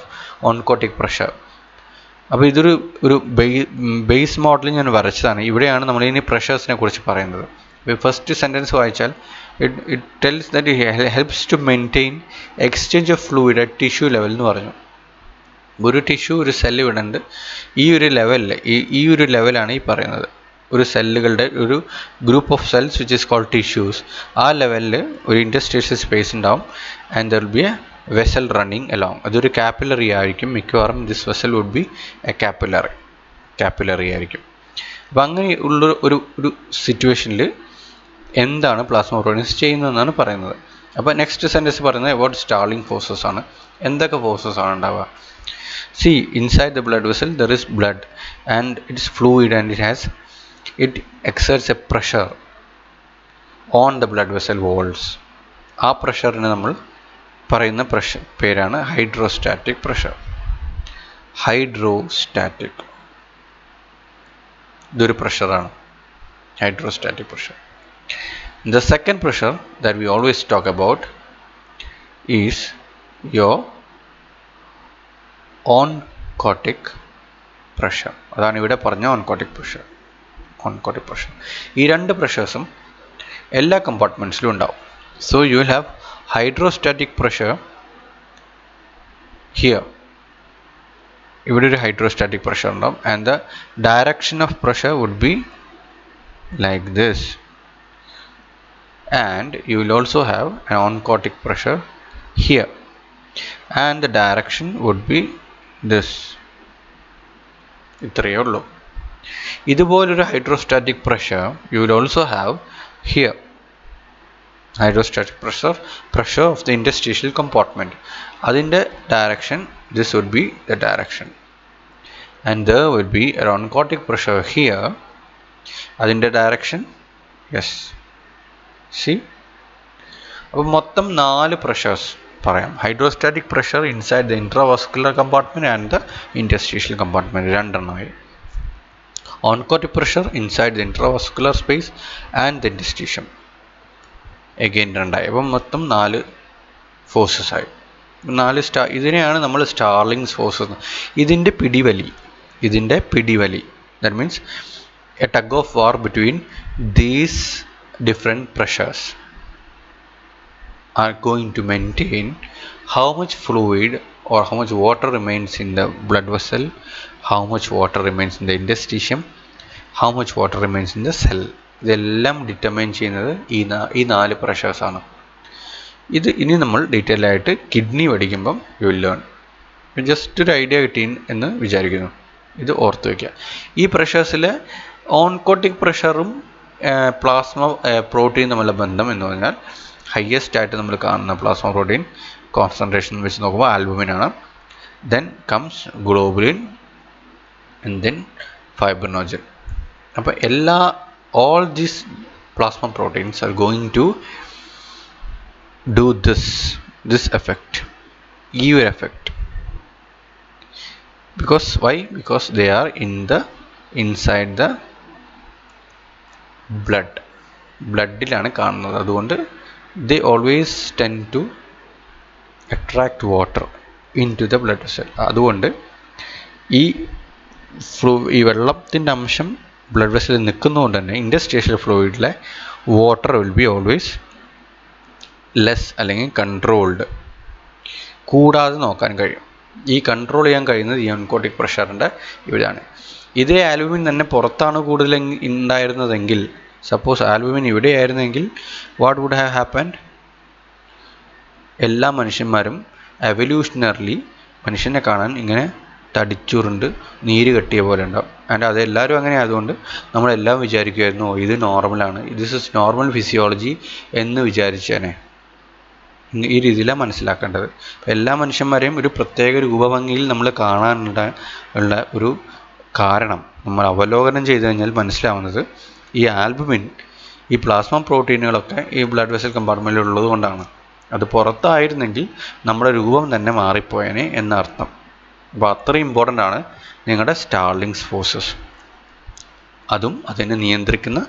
oncotic pressure. അപ്പോൾ ഇതൊരു ബേസ് മോഡൽ ഞാൻ വരച്ചതാണ്. ഇവിടെയാണ് നമ്മൾ ഇനി പ്രഷേഴ്സിനെ കുറിച്ച് പറയുന്നത്. ഫസ്റ്റ് സെൻറ്റൻസ് വായിച്ചാൽ it tells that it helps to maintain exchange of fluid at tissue level എന്ന് പറഞ്ഞു. ഒരു ടിഷ്യൂ, ഒരു സെല്ല് ഇവിടെ ഉണ്ട്. ഈ ഒരു ലെവലാണ് ഈ പറയുന്നത്. ഒരു സെല്ലുകളുടെ ഒരു group of cells which is called tissues. ആ ലെവലിൽ ഒരു ഇൻറ്റർസ്റ്റീഷ്യൽ സ്പേസ് ഉണ്ടാവും. And there will be a vessel running along. അതൊരു കാപ്പിലറി ആയിരിക്കും മിക്കവാറും. This vessel would be a capillary ആയിരിക്കും. അപ്പോൾ അങ്ങനെ ഉള്ള ഒരു സിറ്റുവേഷനിൽ എന്താണ് പ്ലാസ്മ പ്രോട്ടീൻസ് ചെയ്യുന്നതെന്നാണ് പറയുന്നത്. അപ്പോൾ നെക്സ്റ്റ് സെൻറ്റൻസ് പറയുന്നത് അബൌട്ട് സ്റ്റാളിംഗ് ഫോഴ്സസ് ആണ്. എന്തൊക്കെ ഫോഴ്സസ് ആണ് ഉണ്ടാവുക? See, inside the blood vessel there is blood and it is fluid and it exerts a pressure on the blood vessel walls. ആ പ്രഷറിന് നമ്മൾ പറയുന്ന പ്രഷർ പേരാണ് ഹൈഡ്രോസ്റ്റാറ്റിക് പ്രഷർ. ഹൈഡ്രോസ്റ്റാറ്റിക് ഇതൊരു പ്രഷറാണ്, hydrostatic pressure. The second pressure that we always talk about is your oncotic pressure. അതാണ് ഇവിടെ പറഞ്ഞ oncotic pressure. Oncotic pressure ഈ രണ്ട് പ്രഷേഴ്സും എല്ലാ കമ്പാർട്ട്മെൻറ്റ്സിലും ഉണ്ടാവും. So you will have hydrostatic pressure here. ഇവിടെ ഒരു ഹൈഡ്രോസ്റ്റാറ്റിക് പ്രഷർ ഉണ്ടാവും and the direction of pressure would be like this. And you will also have an oncotic pressure here and the direction would be this. ഇത്രയേ ഉള്ളൂ. ഇതുപോലൊരു hydrostatic pressure you will also have here. Hydrostatic pressure of the interstitial compartment. അതിൻ്റെ direction, this would be the direction, and there would be an oncotic pressure here. അതിൻ്റെ direction, yes. See, അപ്പോൾ മൊത്തം 4 pressures പറയാം. Hydrostatic pressure inside the intravascular compartment and the interstitial compartment 2 എണ്ണമായി. Oncotic pressure inside the intravascular space and the interstitium again 2 ആയി. അപ്പം മൊത്തം 4 forces ആയി. 4 ഇതിനെയാണ് നമ്മൾ സ്റ്റാർലിങ്സ് ഫോഴ്സസ്. ഇതിൻ്റെ പിടിവലി that means a tug of war between these different pressures are going to maintain how much fluid or how much water remains in the blood vessel, how much water remains in the interstitium, how much water remains in the cell. ഇതെല്ലാം determine ചെയ്യുന്നത് ഈ 4 pressures ആണ്. ഇത് ഇനി നമ്മൾ detail ആയിട്ട് kidney പഠിക്കുമ്പം U will learn. Just ഒരു ഐഡിയ കിട്ടി എന്ന് വിചാരിക്കുന്നു. ഇത് ഓർത്ത് വയ്ക്കുക. ഈ പ്രഷേഴ്സിൽ ഓൺകോട്ടിക് പ്രഷറും പ്ലാസ്മ പ്രോട്ടീൻ തമ്മിലുള്ള ബന്ധം എന്ന് പറഞ്ഞാൽ ഹയസ്റ്റ് ആയിട്ട് നമ്മൾ കാണുന്ന പ്ലാസ്മ പ്രോട്ടീൻ കോൺസെൻട്രേഷൻ വെച്ച് നോക്കുമ്പോൾ ആൽബുമിനാണ്. Then comes globulin and then fibrinogen. അപ്പോൾ all these plasma proteins are going to do this effect, ഈ ഒരു effect. Why? Because they are inside the ബ്ലഡിലാണ് കാണുന്നത്. അതുകൊണ്ട് they always tend to attract water into the blood vessel. അതുകൊണ്ട് ഈ വെള്ളത്തിൻ്റെ അംശം blood വെസലിൽ നിൽക്കുന്നതുകൊണ്ട് തന്നെ ഇൻറ്റർസ്റ്റീഷ്യൽ ഫ്ലൂയിഡിലെ water will be always less അല്ലെങ്കിൽ കൺട്രോൾഡ്. കൂടാതെ നോക്കാൻ കഴിയും. ഈ കൺട്രോൾ ചെയ്യാൻ കഴിയുന്നത് ഈ ഓൺകോട്ടിക് പ്രഷറിൻ്റെ ഇവിടെയാണ്. ഇതേ ആൽബുമിൻ തന്നെ പുറത്താണ് കൂടുതൽ ഉണ്ടായിരുന്നതെങ്കിൽ, സപ്പോസ് ആൽബുമിൻ ഇവിടെ ആയിരുന്നെങ്കിൽ വാട്ട് വുഡ് ഹാവ് ഹാപ്പൻഡ്? എല്ലാ മനുഷ്യന്മാരും എവല്യൂഷണറിലി മനുഷ്യനെ കാണാൻ ഇങ്ങനെ തടിച്ചുരുണ്ട് നീര് കെട്ടിയ പോലെ ഉണ്ടാവും. ആൻഡ് അതെല്ലാവരും അങ്ങനെ ആയതുകൊണ്ട് നമ്മളെല്ലാം വിചാരിക്കുമായിരുന്നു ഇത് നോർമലാണ്, ദിസ് ഇസ് നോർമൽ ഫിസിയോളജി എന്ന് വിചാരിച്ചേനെ. ഈ രീതിയിലാണ് മനസ്സിലാക്കേണ്ടത്. എല്ലാ മനുഷ്യന്മാരെയും ഒരു പ്രത്യേക രൂപഭംഗിയിൽ നമ്മൾ കാണാനുള്ള ഒരു കാരണം നമ്മൾ അവലോകനം ചെയ്തു കഴിഞ്ഞാൽ മനസ്സിലാവുന്നത് ഈ ആൽബുമിൻ, ഈ പ്ലാസ്മ പ്രോട്ടീനുകളൊക്കെ ഈ ബ്ലഡ് വെസൽ കമ്പാർട്ട്മെൻറ്റിൽ ഉള്ളത് കൊണ്ടാണ്. അത് പുറത്തായിരുന്നെങ്കിൽ നമ്മുടെ രൂപം തന്നെ മാറിപ്പോയേനെ എന്നർത്ഥം. അപ്പോൾ അത്രയും ഇമ്പോർട്ടൻ്റ് ആണ് നിങ്ങളുടെ സ്റ്റാർലിങ്സ് ഫോഴ്സസ്. അതും അതിനെ നിയന്ത്രിക്കുന്ന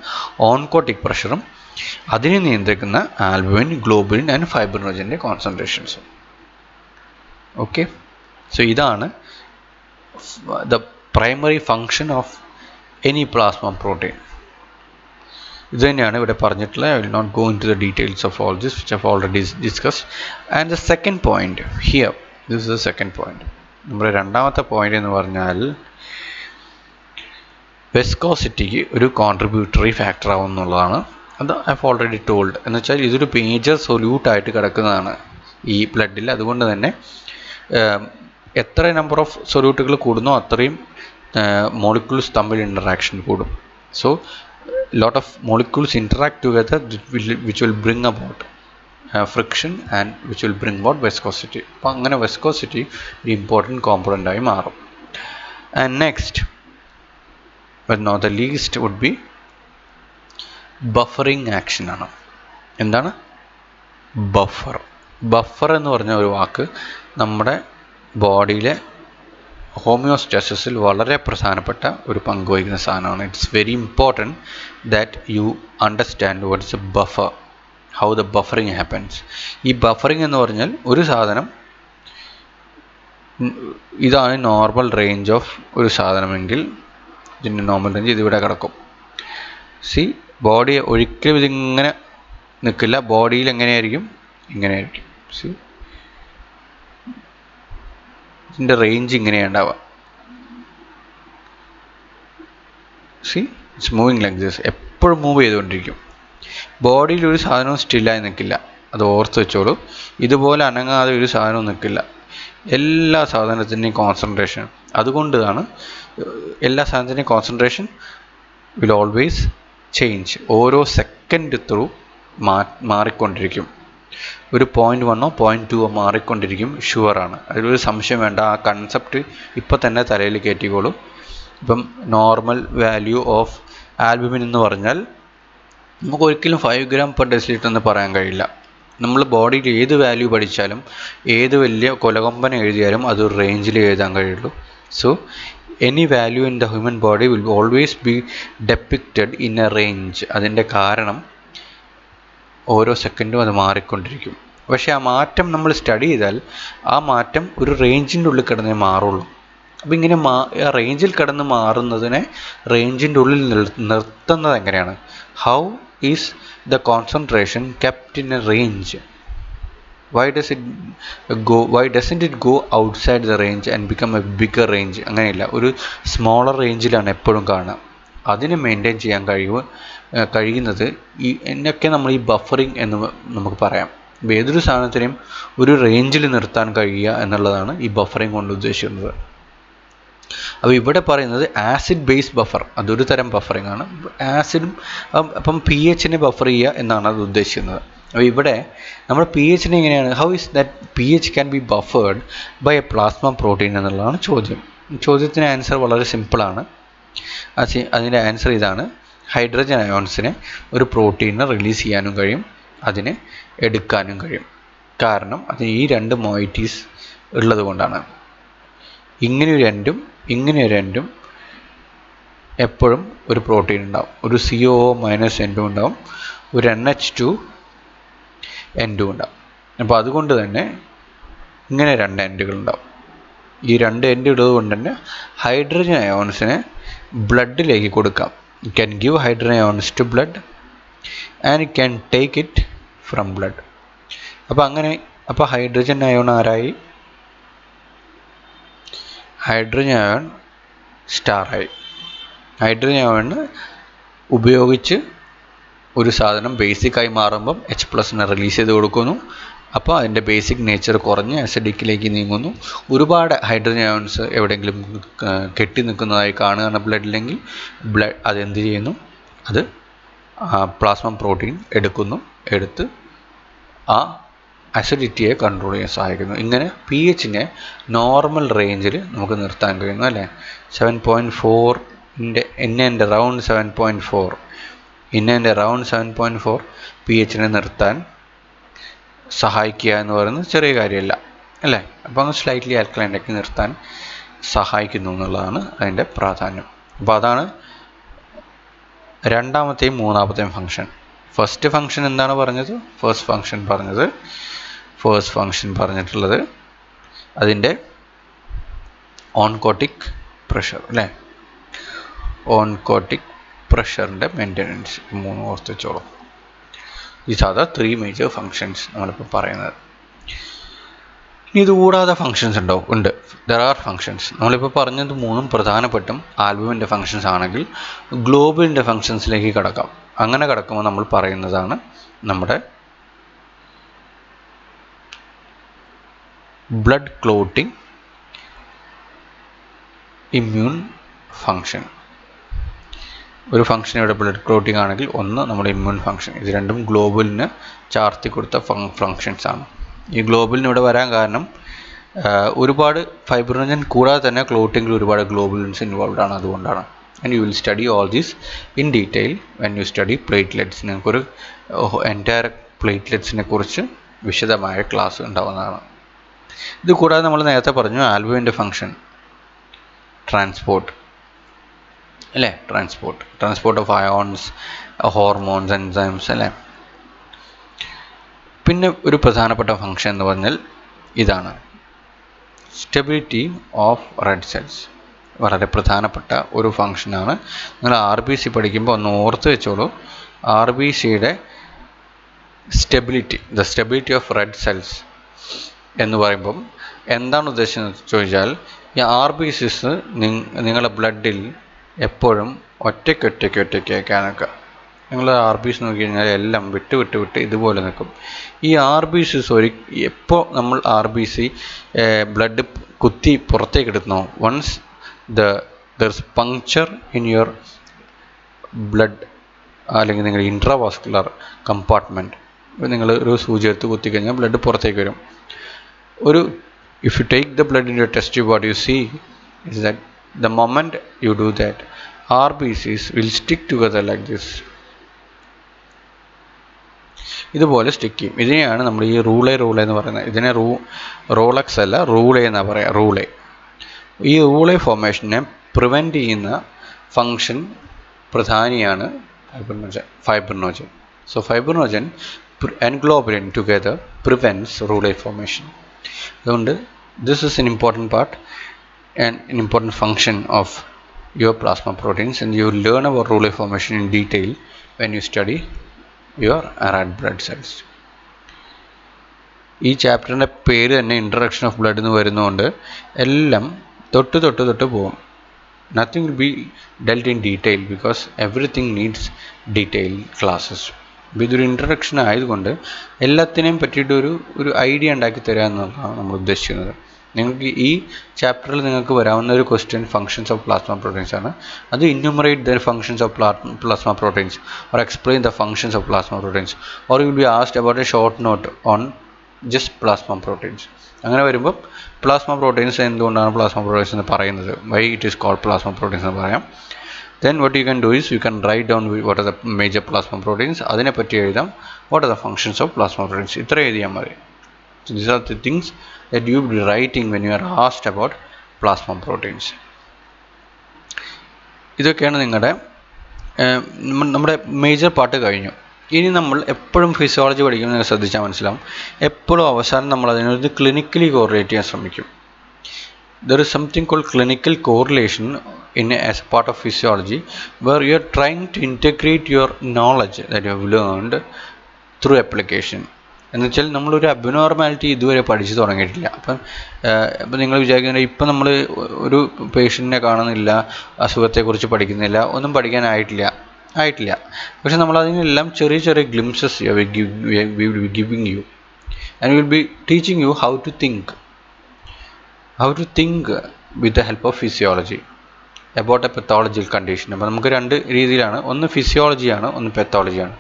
ഓൺകോട്ടിക് പ്രഷറും അതിനെ നിയന്ത്രിക്കുന്ന ആൽബുമിൻ, ഗ്ലോബുലിൻ ആൻഡ് ഫൈബ്രിനോജൻ്റെ കോൺസെൻട്രേഷൻസും. ഓക്കെ, സോ ഇതാണ് the primary function of any plasma protein. ഇത് തന്നെയാണ് ഇവിടെ പറഞ്ഞിട്ടുള്ളത്. I will not go into the details of all this which I have already discussed. And the second point here, this is the second point. നമ്മുടെ രണ്ടാമത്തെ point എന്ന് പറഞ്ഞാൽ വെസ്കോസിറ്റിക്ക് ഒരു contributory factor ആവും എന്നുള്ളതാണ്. അത് ഐ ഹാവ് ഓൾറെഡി ടോൾഡ്. എന്ന് വെച്ചാൽ ഇതൊരു മേജർ സൊല്യൂട്ടായിട്ട് കിടക്കുന്നതാണ് ഈ ബ്ലഡിൽ. അതുകൊണ്ട് തന്നെ എത്ര നമ്പർ ഓഫ് സൊല്യൂട്ടുകൾ കൂടുന്നോ അത്രയും മോളിക്യൂൾസ് തമ്മിൽ ഇൻറ്ററാക്ഷൻ കൂടും. So lot of molecules interact together which will bring about friction and which will bring about viscosity. അപ്പോൾ അങ്ങനെ viscosity ഒരു ഇമ്പോർട്ടൻറ്റ് കോമ്പണൻ്റ് ആയി മാറും. And next but not the least would be buffering action ആണ്. എന്താണ് buffer എന്ന് പറഞ്ഞ ഒരു വാക്ക് നമ്മുടെ ബോഡിയിലെ ഹോമിയോസ്റ്റാസിസിൽ വളരെ പ്രധാനപ്പെട്ട ഒരു പങ്ക് വഹിക്കുന്ന സാധനമാണ്. It's very important that you understand what is A buffer, how the buffering happens. ഈ ബഫറിങ് എന്ന് പറഞ്ഞാൽ ഒരു സാധനം, ഇതാണ് നോർമൽ റേഞ്ച് ഓഫ് ഒരു സാധനമെങ്കിൽ ഇതിൻ്റെ നോർമൽ റേഞ്ച് ഇതിവിടെ കിടക്കും. സി ബോഡി ഒരിക്കലും ഇതിങ്ങനെ നിൽക്കില്ല, ബോഡിയിൽ എങ്ങനെയായിരിക്കും, ഇങ്ങനെയായിരിക്കും. സി ഇതിൻ്റെ റേഞ്ച് ഇങ്ങനെയാണ് ഉണ്ടാവുക. C it's moving like this, എപ്പോഴും മൂവ് ചെയ്തുകൊണ്ടിരിക്കും. ബോഡിയിൽ ഒരു സാധനവും സ്റ്റില്ലായി നിൽക്കില്ല, അത് ഓർത്ത് വെച്ചോളൂ. ഇതുപോലെ അനങ്ങാതെ ഒരു സാധനവും നിൽക്കില്ല. എല്ലാ സാധനത്തിൻ്റെയും കോൺസെൻട്രേഷൻ, അതുകൊണ്ടാണ് എല്ലാ സാധനത്തിൻ്റെയും കോൺസെൻട്രേഷൻ വിൽ ഓൾവേസ് ചേഞ്ച്. ഓരോ സെക്കൻഡ് ത്രൂ മാറിക്കൊണ്ടിരിക്കും. ഒരു 0.1 0.2 മാറിക്കൊണ്ടിരിക്കും, ഷുവറാണ്, അതിലൊരു സംശയം വേണ്ട. ആ കൺസെപ്റ്റ് ഇപ്പം തന്നെ തലയിൽ കയറ്റിക്കോളൂ. ഇപ്പം നോർമൽ വാല്യൂ ഓഫ് ആൽബുമിൻ എന്ന് പറഞ്ഞാൽ നമുക്ക് ഒരിക്കലും 5 g/dL എന്ന് പറയാൻ കഴിയില്ല. നമ്മൾ ബോഡിയിൽ ഏത് വാല്യൂ പഠിച്ചാലും ഏത് വലിയ കൊലകൊമ്പൻ എഴുതിയാലും അതൊരു റേഞ്ചിൽ എഴുതാൻ കഴിയുള്ളൂ. So any value in the human body will always be depicted in A range. അതിൻ്റെ കാരണം ഓരോ സെക്കൻഡും അത് മാറിക്കൊണ്ടിരിക്കും. പക്ഷേ ആ മാറ്റം നമ്മൾ സ്റ്റഡി ചെയ്താൽ ആ മാറ്റം ഒരു റേഞ്ചിൻ്റെ ഉള്ളിൽ കിടന്നേ മാറുള്ളൂ. അപ്പോൾ ഇങ്ങനെ റേഞ്ചിൽ കിടന്ന് മാറുന്നതിനെ റേഞ്ചിൻ്റെ ഉള്ളിൽ നിർത്തുന്നത് എങ്ങനെയാണ്? How is the concentration kept in A range? why doesn't it go outside the range and become a bigger range? അങ്ങനെയില്ല, ഒരു സ്മോളർ റേഞ്ചിലാണ് എപ്പോഴും കാണുക. അതിനെ മെയിൻറ്റെയിൻ ചെയ്യാൻ കഴിയുന്നത് എന്നൊക്കെ നമ്മൾ ഈ ബഫറിങ് എന്ന് നമുക്ക് പറയാം. ഏതൊരു സാധനത്തിനെയും ഒരു റേഞ്ചിൽ നിർത്താൻ കഴിയുക എന്നുള്ളതാണ് ഈ ബഫറിങ് കൊണ്ട് ഉദ്ദേശിക്കുന്നത്. അപ്പോൾ ഇവിടെ പറയുന്നത് ആസിഡ് ബേസ് ബഫർ, അതൊരു തരം ബഫറിങ് ആണ്. ആസിഡും അപ്പം pH-നെ ബഫർ ചെയ്യുക എന്നാണ് അത് ഉദ്ദേശിക്കുന്നത്. അപ്പോൾ ഇവിടെ നമ്മൾ pH-നെ എങ്ങനെയാണ്, how is that pH can be buffered by a plasma protein എന്നുള്ളതാണ് ചോദ്യം. ചോദ്യത്തിന് ആൻസർ വളരെ സിമ്പിളാണ്. അതിൻ്റെ ആൻസർ ഇതാണ്: ഹൈഡ്രജൻ അയോൺസിനെ ഒരു പ്രോട്ടീനിനെ റിലീസ് ചെയ്യാനും കഴിയും, അതിനെ എടുക്കാനും കഴിയും. കാരണം അതിന് ഈ രണ്ട് മൊയിറ്റീസ് ഉള്ളത് കൊണ്ടാണ്. ഇങ്ങനെ ഒരു എൻഡും ഇങ്ങനെ ഒരു എൻഡും എപ്പോഴും ഒരു പ്രോട്ടീൻ ഉണ്ടാവും. ഒരു COO- എൻഡും ഉണ്ടാവും, ഒരു NH2 എൻഡും ഉണ്ടാവും. അപ്പോൾ അതുകൊണ്ട് തന്നെ ഇങ്ങനെ രണ്ട് എൻഡുകൾ ഉണ്ടാവും. ഈ രണ്ട് എൻഡ് ഉള്ളത് കൊണ്ട് തന്നെ ഹൈഡ്രജൻ അയോൺസിനെ ബ്ലഡിലേക്ക് കൊടുക്കാം. It can give hydrogen ions to blood and it can take it from blood. അപ്പോൾ ഹൈഡ്രജൻ അയോൺ ആരായി? ഹൈഡ്രജൻ അയോൺ സ്റ്റാറായി. ഹൈഡ്രജൻ അയോൺ ഉപയോഗിച്ച് ഒരു സാധനം ബേസിക്കായി മാറുമ്പം H+നെ റിലീസ് ചെയ്ത് കൊടുക്കുന്നു. അപ്പോൾ അതിൻ്റെ ബേസിക് നേച്ചർ കുറഞ്ഞ് അസിഡിക്കിലേക്ക് നീങ്ങുന്നു. ഒരുപാട് ഹൈഡ്രജൻ അയോൺസ് എവിടെയെങ്കിലും കെട്ടി നിൽക്കുന്നതായി കാണുകയാണ് ബ്ലഡിലെങ്കിൽ അതെന്ത് ചെയ്യുന്നു? അത് പ്ലാസ്മ പ്രോട്ടീൻ എടുത്ത് ആ അസിഡിറ്റിയെ കൺട്രോൾ ചെയ്യാൻ സഹായിക്കുന്നു. ഇങ്ങനെ pH-നെ നോർമൽ റേഞ്ചിൽ നമുക്ക് നിർത്താൻ കഴിയുന്നു, അല്ലേ? 7.4 in and around 7.4 in and around 7.4 pH-നെ നിർത്താൻ സഹായിക്കുക എന്ന് പറയുന്നത് ചെറിയ കാര്യമല്ല, അല്ലേ? അപ്പോൾ അങ്ങ് സ്ലൈറ്റ്ലി ആൽക്കലൈനാക്കി നിർത്താൻ സഹായിക്കുന്നു എന്നുള്ളതാണ് അതിൻ്റെ പ്രാധാന്യം. അപ്പോൾ അതാണ് രണ്ടാമത്തെയും മൂന്നാമത്തെയും ഫംഗ്ഷൻ. ഫസ്റ്റ് ഫംഗ്ഷൻ എന്താണ് പറഞ്ഞത്? ഫസ്റ്റ് ഫംഗ്ഷൻ പറഞ്ഞിട്ടുള്ളത് അതിൻ്റെ ഓൺകോട്ടിക് പ്രഷർ, അല്ലേ? ഓൺകോട്ടിക് പ്രഷറിൻ്റെ മെയിൻ്റെനൻസ്. മൂന്ന് ഓർത്ത് വെച്ചോളൂ. These are the 3 major functions നമ്മളിപ്പോൾ പറയുന്നത്. ഇനി ഇതുകൂടാതെ ഫങ്ഷൻസ് ഉണ്ട്. There are functions. നമ്മളിപ്പോൾ പറഞ്ഞത് മൂന്നും പ്രധാനപ്പെട്ടും ആൽബുമിൻ്റെ ഫങ്ഷൻസ് ആണെങ്കിൽ ഗ്ലോബിൻ്റെ ഫങ്ഷൻസിലേക്ക് കടക്കാം. അങ്ങനെ കടക്കുമ്പോൾ നമ്മൾ പറയുന്നതാണ് നമ്മുടെ ബ്ലഡ് ക്ലോട്ടിംഗ് ഇമ്മ്യൂൺ ഫങ്ഷൻ. ഒരു ഫംഗ്ഷൻ ഇവിടെ ബ്ലഡ് ക്ലോട്ടിംഗ് ആണെങ്കിൽ ഒന്ന് നമ്മുടെ ഇമ്മ്യൂൺ ഫംഗ്ഷൻ. ഇത് രണ്ടും ഗ്ലോബലിന് ചാർത്തി കൊടുത്ത ഫങ്ഷൻസ് ആണ്. ഈ ഗ്ലോബലിന് ഇവിടെ വരാൻ കാരണം ഒരുപാട് ഫൈബ്രിനോജൻ കൂടാതെ തന്നെ ക്ലോട്ടിങ്ങിൽ ഒരുപാട് ഗ്ലോബുലിൻസ് ഇൻവോൾവ് ആണ്, അതുകൊണ്ടാണ്. And you will study all these in detail when you study platelets. നിങ്ങൾക്കൊരു എൻറ്റയർ പ്ലേറ്റ്ലെറ്റ്സിനെ കുറിച്ച് വിശദമായ ക്ലാസ് ഉണ്ടാവുന്നതാണ്. ഇത് കൂടാതെ നമ്മൾ നേരത്തെ പറഞ്ഞു ആൽബുമിൻ്റെ ഫംഗ്ഷൻ ട്രാൻസ്പോർട്ട് അല്ലേ, transport of ions, hormones, enzymes അല്ലേ. പിന്നെ ഒരു പ്രധാനപ്പെട്ട ഫംഗ്ഷൻ എന്ന് പറഞ്ഞാൽ ഇതാണ്, സ്റ്റെബിലിറ്റി ഓഫ് റെഡ് സെൽസ്. വളരെ പ്രധാനപ്പെട്ട ഒരു ഫംഗ്ഷനാണ്. നിങ്ങൾ RBC പഠിക്കുമ്പോൾ ഒന്ന് ഓർത്ത് വെച്ചോളൂ. RBCയുടെ the stability of red cells എന്ന് പറയുമ്പം എന്താണ് ഉദ്ദേശിച്ചതെന്ന് ചോദിച്ചാൽ, ഈ RBCs നിങ്ങളുടെ ബ്ലഡിൽ എപ്പോഴും ഒറ്റയ്ക്കാനൊക്കെ. നിങ്ങൾ RBC നോക്കി കഴിഞ്ഞാൽ എല്ലാം വിട്ട് ഇതുപോലെ നിൽക്കും. ഈ RBCs എപ്പോൾ നമ്മൾ RBC ബ്ലഡ് കുത്തി പുറത്തേക്ക് എടുക്കുന്നോ, once there's puncture in your blood അല്ലെങ്കിൽ നിങ്ങളുടെ ഇൻട്രാവാസ്കുലർ കമ്പാർട്ട്മെൻറ്റ്, നിങ്ങൾ ഒരു സൂചി എടുത്ത് കുത്തിക്കഴിഞ്ഞാൽ ബ്ലഡ് പുറത്തേക്ക് വരും. If you take the blood into a test tube, what you see is that the moment you do that, RBCs will stick together like this. ഇതുപോലെ stick ചെയ്യും. ഇതിനെയാണ് നമ്മൾ ഈ റൂളെ എന്ന് പറയുന്നത്. ഇതിനെ റോളക്സ് അല്ല, റൂളെ എന്നാണ് പറയുക. ഈ റൂളെ ഫോർമേഷനെ പ്രിവെൻറ്റ് ചെയ്യുന്ന ഫങ്ഷൻ പ്രധാനിയാണ് fibrinogen. So fibrinogen and globulin together prevents rouleau formation. അതുകൊണ്ട് this is an important part and an important function of your plasma proteins, and you will learn about rouleau formation in detail when you study your red blood cells. ഈ ചാപ്റ്ററിൻ്റെ പേര് തന്നെ introduction of blood എന്ന് വരുന്നതുകൊണ്ട് എല്ലാം തൊട്ട് പോകും. Nothing will be dealt in detail because everything needs detailed classes. ഇതൊരു ഇൻട്രൊഡക്ഷൻ ആയതുകൊണ്ട് എല്ലാത്തിനെയും പറ്റിയിട്ട് ഒരു ഐഡിയ ഉണ്ടാക്കി തരിക എന്നുള്ളതാണ് നമ്മൾ ഉദ്ദേശിക്കുന്നത്. നിങ്ങൾക്ക് ഈ ചാപ്റ്ററിൽ നിങ്ങൾക്ക് വരാവുന്ന ഒരു question functions of plasma proteins ആണ്. അത് enumerate the functions of plasma proteins or explain the functions of plasma proteins, or you will be asked about a short note on just plasma proteins. അങ്ങനെ വരുമ്പോൾ plasma proteins എന്തുകൊണ്ടാണ് plasma proteins എന്ന് പറയുന്നത്, why it is called plasma proteins എന്ന് പറയാം. Then what you can do is you can write down what are the major plasma proteins, അതിനെപ്പറ്റി എഴുതാം, what are the functions of plasma proteins, ഇത്ര എഴുതിയാൽ മതി. So these are the things that you will be writing when you are asked about plasma proteins. ഇതൊക്കെയാണ് നമ്മുടെ major part കഴിഞ്ഞു. ഇനി നമ്മൾ എപ്പോഴും ഫിസിയോളജി പഠിക്കുമ്പോൾ നിങ്ങൾ ശ്രദ്ധിച്ചാൽ മനസ്സിലാവും, എപ്പോഴും അവസാനം നമ്മൾ അതിനൊരു ക്ലിനിക്കലി കോറിലേറ്റ് ചെയ്യാൻ ശ്രമിക്കും. There is something called clinical correlation as a part of physiology, where you are trying to integrate your knowledge that you have learned through application. എന്നുവെച്ചാൽ നമ്മളൊരു അബ്നോർമാലിറ്റി ഇതുവരെ പഠിച്ചു തുടങ്ങിയിട്ടില്ല. അപ്പം നിങ്ങൾ വിചാരിക്കുന്നത് ഇപ്പം നമ്മൾ ഒരു പേഷ്യൻറ്റിനെ കാണുന്നില്ല, അസുഖത്തെക്കുറിച്ച് പഠിക്കുന്നില്ല, ഒന്നും പഠിക്കാനായിട്ടില്ല. പക്ഷെ നമ്മൾ അതിനെല്ലാം ചെറിയ glimpses we will be giving you, and we will be teaching you how to think with the help of physiology about a pathological condition. അപ്പോൾ നമുക്ക് രണ്ട് രീതിയിലാണ്, ഒന്ന് ഫിസിയോളജിയാണ്, ഒന്ന് പെത്തോളജിയാണ്.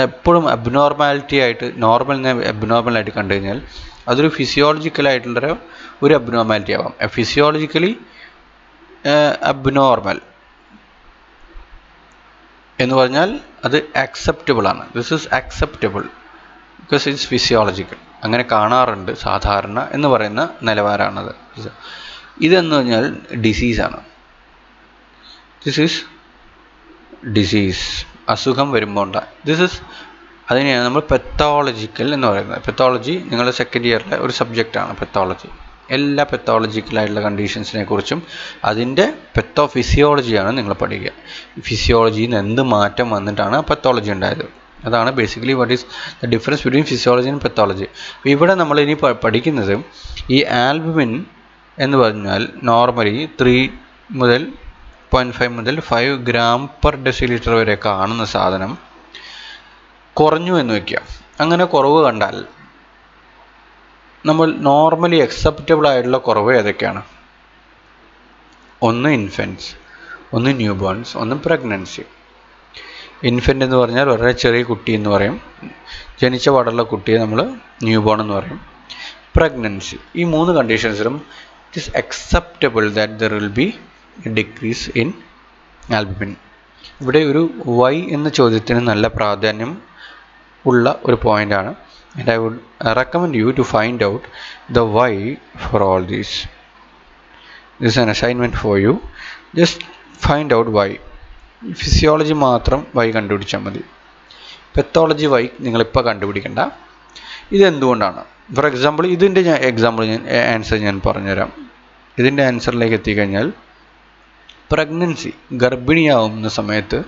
എപ്പോഴും അബ്നോർമാലിറ്റി ആയിട്ട് നോർമലിനെ അബ്നോർമലായിട്ട് കണ്ടു കഴിഞ്ഞാൽ അതൊരു ഫിസിയോളജിക്കലായിട്ടുള്ള ഒരു അബ്നോർമാലിറ്റി ആവാം. ഫിസിയോളജിക്കലി അബ്നോർമൽ എന്ന് പറഞ്ഞാൽ അത് അക്സെപ്റ്റബിൾ ആണ്. This is acceptable because it's physiological. അങ്ങനെ കാണാറുണ്ട് സാധാരണ എന്ന് പറയുന്ന നിലവാരമാണത്. ഇതെന്ന് പറഞ്ഞാൽ ഡിസീസാണ്. ദിസ് ഈസ് ഡിസീസ്, അസുഖം വരുമ്പോൾ അതിനെയാണ് നമ്മൾ പെത്തോളജിക്കൽ എന്ന് പറയുന്നത്. പെത്തോളജി നിങ്ങളുടെ സെക്കൻഡ് ഇയറിലെ ഒരു സബ്ജക്റ്റാണ് പെത്തോളജി. എല്ലാ പെത്തോളജിക്കലായിട്ടുള്ള കണ്ടീഷൻസിനെ കുറിച്ചും അതിൻ്റെ ഫിസിയോളജിയാണ് നിങ്ങൾ പഠിക്കുക. ഫിസിയോളജിയിൽ നിന്ന് എന്ത് മാറ്റം വന്നിട്ടാണ് പെത്തോളജി ഉണ്ടായത്, അതാണ് basically what is the difference between physiology and pathology. അപ്പോൾ ഇവിടെ നമ്മൾ ഇനി പഠിക്കുന്നത് ഈ ആൽബുമിൻ എന്ന് പറഞ്ഞാൽ നോർമലി 3.5 മുതൽ 5 gram per deciliter വരെ കാണുന്ന സാധനം കുറഞ്ഞു എന്ന് വയ്ക്കുക. അങ്ങനെ കുറവ് കണ്ടാൽ നമ്മൾ നോർമലി അക്സെപ്റ്റബിൾ ആയിട്ടുള്ള കുറവ് ഏതൊക്കെയാണ്? ഒന്ന് ഇൻഫൻസ്, ഒന്ന് ന്യൂ ബോൺസ്, ഒന്ന് പ്രഗ്നൻസി. ഇൻഫൻ്റ് എന്ന് പറഞ്ഞാൽ വളരെ ചെറിയ കുട്ടി എന്ന് പറയും. ജനിച്ച പാടുള്ള കുട്ടിയെ നമ്മൾ ന്യൂ ബോൺ എന്ന് പറയും. പ്രഗ്നൻസി, ഈ 3 കണ്ടീഷൻസിലും it is acceptable that there will be a decrease in albumin. ഇവിടെ ഒരു വൈ എന്ന ചോദ്യത്തിന് നല്ല പ്രാധാന്യം ഉള്ള ഒരു പോയിൻ്റാണ്. And I would recommend you to find out the why for all these. This is an assignment for you. Just find out why. Physiology മാത്രം വൈ കണ്ടുപിടിച്ചാൽ മതി. പെത്തോളജി വൈ നിങ്ങളിപ്പോൾ കണ്ടുപിടിക്കണ്ട. ഇതെന്തുകൊണ്ടാണ്? ഫോർ എക്സാമ്പിൾ ഇതിൻ്റെ ആൻസർ ഞാൻ പറഞ്ഞുതരാം. ഇതിൻ്റെ ആൻസറിലേക്ക് എത്തിക്കഴിഞ്ഞാൽ, പ്രഗ്നൻസി, ഗർഭിണിയാവുന്ന സമയത്ത്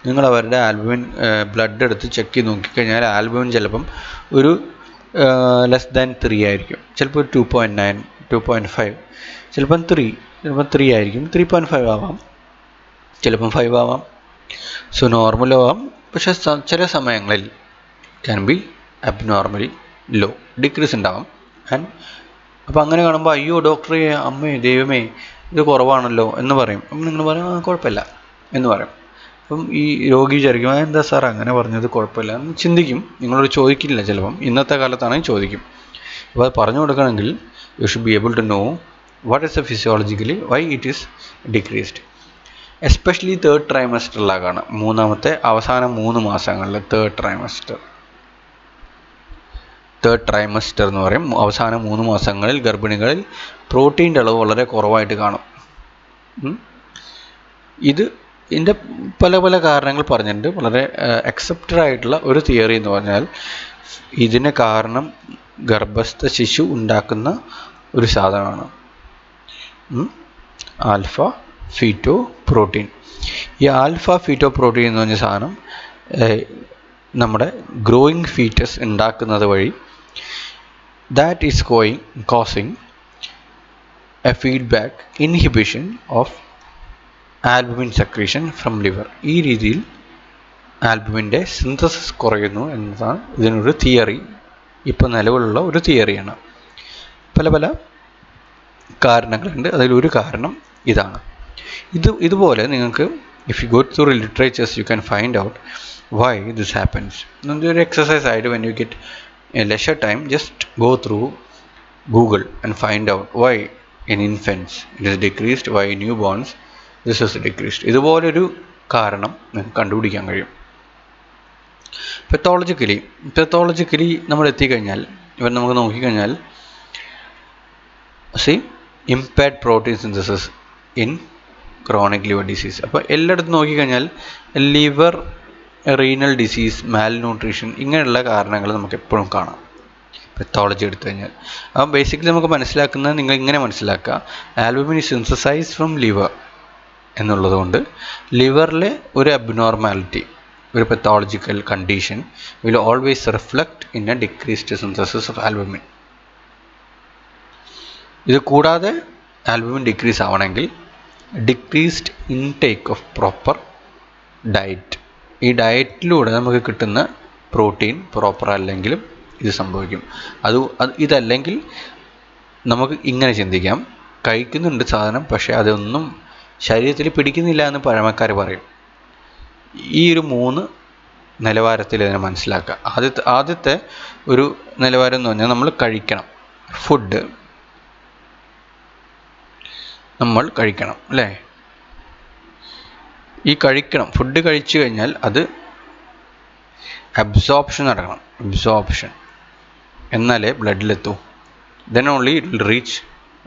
നിങ്ങൾ അവരുടെ ആൽബുമിൻ ബ്ലഡ് എടുത്ത് ചെക്ക് ചെയ്ത് നോക്കിക്കഴിഞ്ഞാൽ ആൽബുമിൻ ചിലപ്പം ഒരു ലെസ് ദാൻ 3 ആയിരിക്കും, ചിലപ്പോൾ 2.9, 2.5, ചിലപ്പം 3, ചിലപ്പം 3 ആയിരിക്കും, 3.5 ആവാം, ചിലപ്പം 5 ആവാം. സോ നോർമലും ആവാം. പക്ഷേ ചില സമയങ്ങളിൽ can be abnormally low, decrease ഉണ്ടാവാം. ആൻഡ് അപ്പോൾ അങ്ങനെ കാണുമ്പോൾ അയ്യോ ഡോക്ടറെ, അമ്മേ, ദൈവമേ, ഇത് കുറവാണല്ലോ എന്ന് പറയും. അപ്പം നിങ്ങൾ പറയും കുഴപ്പമില്ല എന്ന് പറയും. അപ്പം ഈ രോഗി വിചാരിക്കും എന്താ സാർ അങ്ങനെ പറഞ്ഞത്, കുഴപ്പമില്ല എന്ന് ചിന്തിക്കും. നിങ്ങളോട് ചോദിക്കില്ല, ചിലപ്പം ഇന്നത്തെ കാലത്താണെങ്കിൽ ചോദിക്കും. അപ്പോൾ അത് പറഞ്ഞു കൊടുക്കണമെങ്കിൽ you should be able to know what is the physiologically why it is decreased. Especially third ട്രൈമസ്റ്ററിലാകാണ്, മൂന്നാമത്തെ അവസാന 3 മാസങ്ങളിൽ. തേർഡ് ട്രൈമസ്റ്റർ എന്ന് പറയും. അവസാന 3 മാസങ്ങളിൽ ഗർഭിണികളിൽ പ്രോട്ടീൻ്റെ അളവ് വളരെ കുറവായിട്ട് കാണും. ഇതിൻ്റെ പല കാരണങ്ങൾ പറഞ്ഞിട്ടുണ്ട്. വളരെ അക്സെപ്റ്റഡ് ആയിട്ടുള്ള ഒരു തിയറി എന്ന് പറഞ്ഞാൽ ഇതിന് കാരണം ഗർഭസ്ഥ ശിശു ഉണ്ടാക്കുന്ന ഒരു സാധനമാണ് ആൽഫ ഫീറ്റോ പ്രോട്ടീൻ. ഈ ആൽഫ ഫീറ്റോ പ്രോട്ടീൻ എന്ന് പറഞ്ഞ സാധനം നമ്മുടെ ഗ്രോയിങ് ഫീറ്റസ് ഉണ്ടാക്കുന്നത് വഴി that is causing a feedback inhibition of albumin secretion from liver. ഈ രീതിയിൽ ആൽബുമിൻ്റെ സിന്തസിസ് കുറയുന്നു എന്നതാണ് ഇതിനൊരു തിയറി. ഇപ്പോൾ നിലവിലുള്ള ഒരു തിയറിയാണ്. പല കാരണങ്ങളുണ്ട്. അതിലൊരു കാരണം ഇതാണ്. ഇതുപോലെ നിങ്ങൾക്ക് if you go through literatures you can find out why this happens. ഒരു എക്സസൈസ് ആയിട്ട് when you get a leisure time, just go through Google and find out why in infants it is decreased, why in newborns this is decreased. ഇതുപോലൊരു കാരണം നിങ്ങൾക്ക് കണ്ടുപിടിക്കാൻ കഴിയും. പെത്തോളജിക്കലി നമ്മൾ എത്തിക്കഴിഞ്ഞാൽ ഇവർ നമുക്ക് നോക്കിക്കഴിഞ്ഞാൽ impaired protein synthesis in chronic liver disease. അപ്പോൾ എല്ലായിടത്തും നോക്കിക്കഴിഞ്ഞാൽ ലിവർ റീനൽ ഡിസീസ്, മാൽന്യൂട്രീഷൻ, ഇങ്ങനെയുള്ള കാരണങ്ങൾ നമുക്ക് എപ്പോഴും കാണാം പെത്തോളജി എടുത്തു കഴിഞ്ഞാൽ. അപ്പോൾ ബേസിക്കലി നമുക്ക് മനസ്സിലാക്കുന്നത്, നിങ്ങൾ ഇങ്ങനെ മനസ്സിലാക്കുക, albumin is synthesised from liver എന്നുള്ളതുകൊണ്ട് ലിവറിലെ ഒരു അബ്നോർമാലിറ്റി, ഒരു pathological condition will always reflect in A decreased synthesis of albumin. ഇത് കൂടാതെ ആൽബുമിൻ ഡിക്രീസ് ആവണമെങ്കിൽ decreased intake of proper diet, ഈ ഡയറ്റിലൂടെ നമുക്ക് കിട്ടുന്ന പ്രോട്ടീൻ പ്രോപ്പർ അല്ലെങ്കിലും ഇത് സംഭവിക്കും. ഇതല്ലെങ്കിൽ നമുക്ക് ഇങ്ങനെ ചിന്തിക്കാം, കഴിക്കുന്നുണ്ട് സാധനം, പക്ഷേ അതൊന്നും ശരീരത്തിൽ പിടിക്കുന്നില്ല എന്ന് പഴമക്കാർ പറയും. ഈ ഒരു 3 നിലവാരത്തിൽ ഇതിനെ മനസ്സിലാക്കുക. ആദ്യത്തെ ഒരു നിലവാരം എന്ന് പറഞ്ഞാൽ നമ്മൾ കഴിക്കണം, ഫുഡ് നമ്മൾ കഴിക്കണം അല്ലേ. ഈ ഫുഡ് കഴിച്ചു കഴിഞ്ഞാൽ അത് അബ്സോർപ്ഷൻ നടക്കണം. അബ്സോർപ്ഷൻ എന്നാലേ ബ്ലഡിലെത്തൂ. Then only it will reach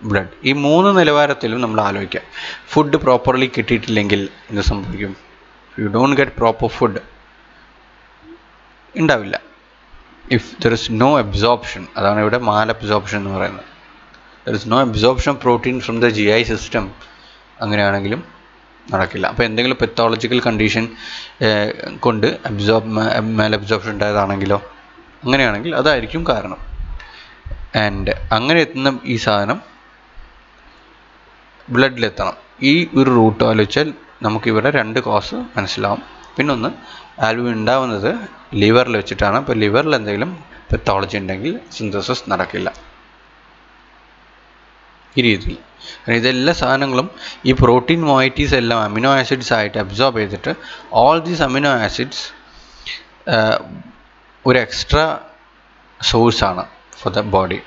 blood. ഈ 3 നിലവാരത്തിലും നമ്മൾ ആലോചിക്കാം. ഫുഡ് പ്രോപ്പർലി കിട്ടിയിട്ടില്ലെങ്കിൽ എന്ത് സംഭവിക്കും? You don't get proper food ഉണ്ടാവില്ല. If there is no absorption, അതാണ് ഇവിടെ മാൽ അബ്സോർപ്ഷൻ എന്ന് പറയുന്നത്. There is no absorption protein from the GI system. അങ്ങനെയാണെങ്കിലും നടക്കില്ല. അപ്പോൾ എന്തെങ്കിലും പെത്തോളജിക്കൽ കണ്ടീഷൻ കൊണ്ട് മാൽ അബ്സോർപ്ഷൻ ഉണ്ടായതാണെങ്കിലോ, അങ്ങനെയാണെങ്കിൽ അതായിരിക്കും കാരണം. ആൻഡ് അങ്ങനെ എത്തുന്ന ഈ സാധനം ബ്ലഡിലെത്തണം. ഈ ഒരു റൂട്ട് ആലോചിച്ചാൽ നമുക്കിവിടെ 2 കോസ് മനസ്സിലാവും. പിന്നൊന്ന്, ആൽബുമിൻ ഉണ്ടാവുന്നത് ലിവറിൽ വെച്ചിട്ടാണ്. അപ്പോൾ ലിവറിൽ എന്തെങ്കിലും പെത്തോളജി ഉണ്ടെങ്കിൽ സിന്തസിസ് നടക്കില്ല. ഈ രീതിയിൽ ഇതെല്ലാ സാധനങ്ങളും ഈ പ്രോട്ടീൻ മോയിറ്റീസ് എല്ലാം അമിനോ ആസിഡ്സ് ആയിട്ട് അബ്സോർബ് ചെയ്തിട്ട് ഓൾ ദീസ് അമിനോ ആസിഡ്സ് ഒരു എക്സ്ട്രാ സോഴ്സാണ് for the body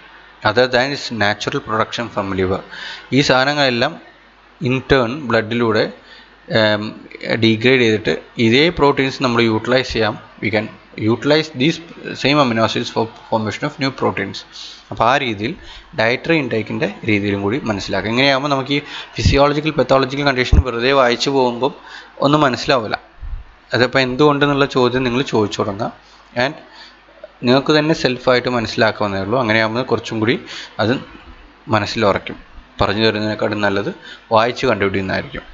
other than is natural production from liver. ഈ സാധനങ്ങളെല്ലാം ഇൻ ടേൺ ബ്ലഡിലൂടെ ഡീഗ്രേഡ് ചെയ്തിട്ട് ഇതേ പ്രോട്ടീൻസ് നമ്മൾ യൂട്ടിലൈസ് ചെയ്യാം. We can utilise these same amino acids for formation of new proteins. അപ്പോൾ ആ രീതിയിൽ ഡയറ്ററി ഇൻടേക്കിൻ്റെ രീതിയിലും കൂടി മനസ്സിലാക്കുക. ഇങ്ങനെയാകുമ്പോൾ നമുക്ക് ഈ ഫിസിയോളജിക്കൽ പെത്തോളജിക്കൽ കണ്ടീഷൻ വെറുതെ വായിച്ചു പോകുമ്പം ഒന്നും മനസ്സിലാവില്ല. അതിപ്പോൾ എന്തുകൊണ്ടെന്നുള്ള ചോദ്യം നിങ്ങൾ ചോദിച്ചു തുടങ്ങുക. ആൻഡ് നിങ്ങൾക്ക് തന്നെ സെൽഫായിട്ട് മനസ്സിലാക്കാവുന്നേ ഉള്ളൂ. അങ്ങനെയാകുമ്പോൾ കുറച്ചും കൂടി അത് മനസ്സിലുറയ്ക്കും. പറഞ്ഞു തരുന്നതിനേക്കാളും നല്ലത് വായിച്ച് കണ്ടുപിടിക്കുന്നതായിരിക്കും.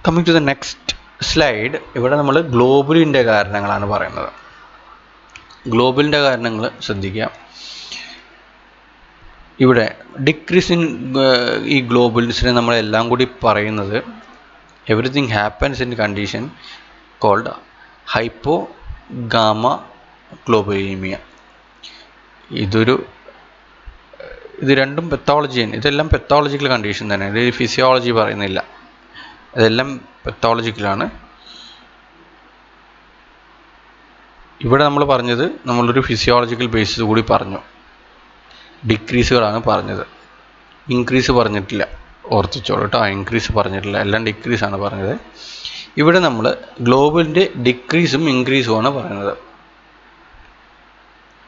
Coming to the next slide. ഇവിടെ നമ്മൾ ഗ്ലോബുലിൻ്റെ കാരണങ്ങളാണ് പറയുന്നത്. ഗ്ലോബലിൻ്റെ കാരണങ്ങൾ ശ്രദ്ധിക്കുക. ഇവിടെ ഡിക്രീസ് ഇൻ ഈ ഗ്ലോബുലിൻസിനെ നമ്മളെല്ലാം കൂടി പറയുന്നത് everything happens in condition called hypogammaglobulinaemia. ഇത് രണ്ടും പെത്തോളജിയാണ്. ഇതെല്ലാം പെത്തോളജിക്കൽ കണ്ടീഷൻ തന്നെ. ഇത് ഫിസിയോളജി പറയുന്നില്ല. ഇതെല്ലാം പെത്തോളജിക്കലാണ്. ഇവിടെ നമ്മൾ പറഞ്ഞത് നമ്മളൊരു ഫിസിയോളജിക്കൽ ബേസിസ് കൂടി പറഞ്ഞു. ഡിക്രീസുകളാണ് പറഞ്ഞത്, ഇൻക്രീസ് പറഞ്ഞിട്ടില്ല. ഓർത്തിച്ചോളൂ കേട്ടോ, ഇൻക്രീസ് പറഞ്ഞിട്ടില്ല, എല്ലാം ഡിക്രീസാണ് പറഞ്ഞത്. ഇവിടെ നമ്മൾ ഗ്ലോബലിൻ്റെ ഡിക്രീസും ഇൻക്രീസുമാണ് പറയുന്നത്.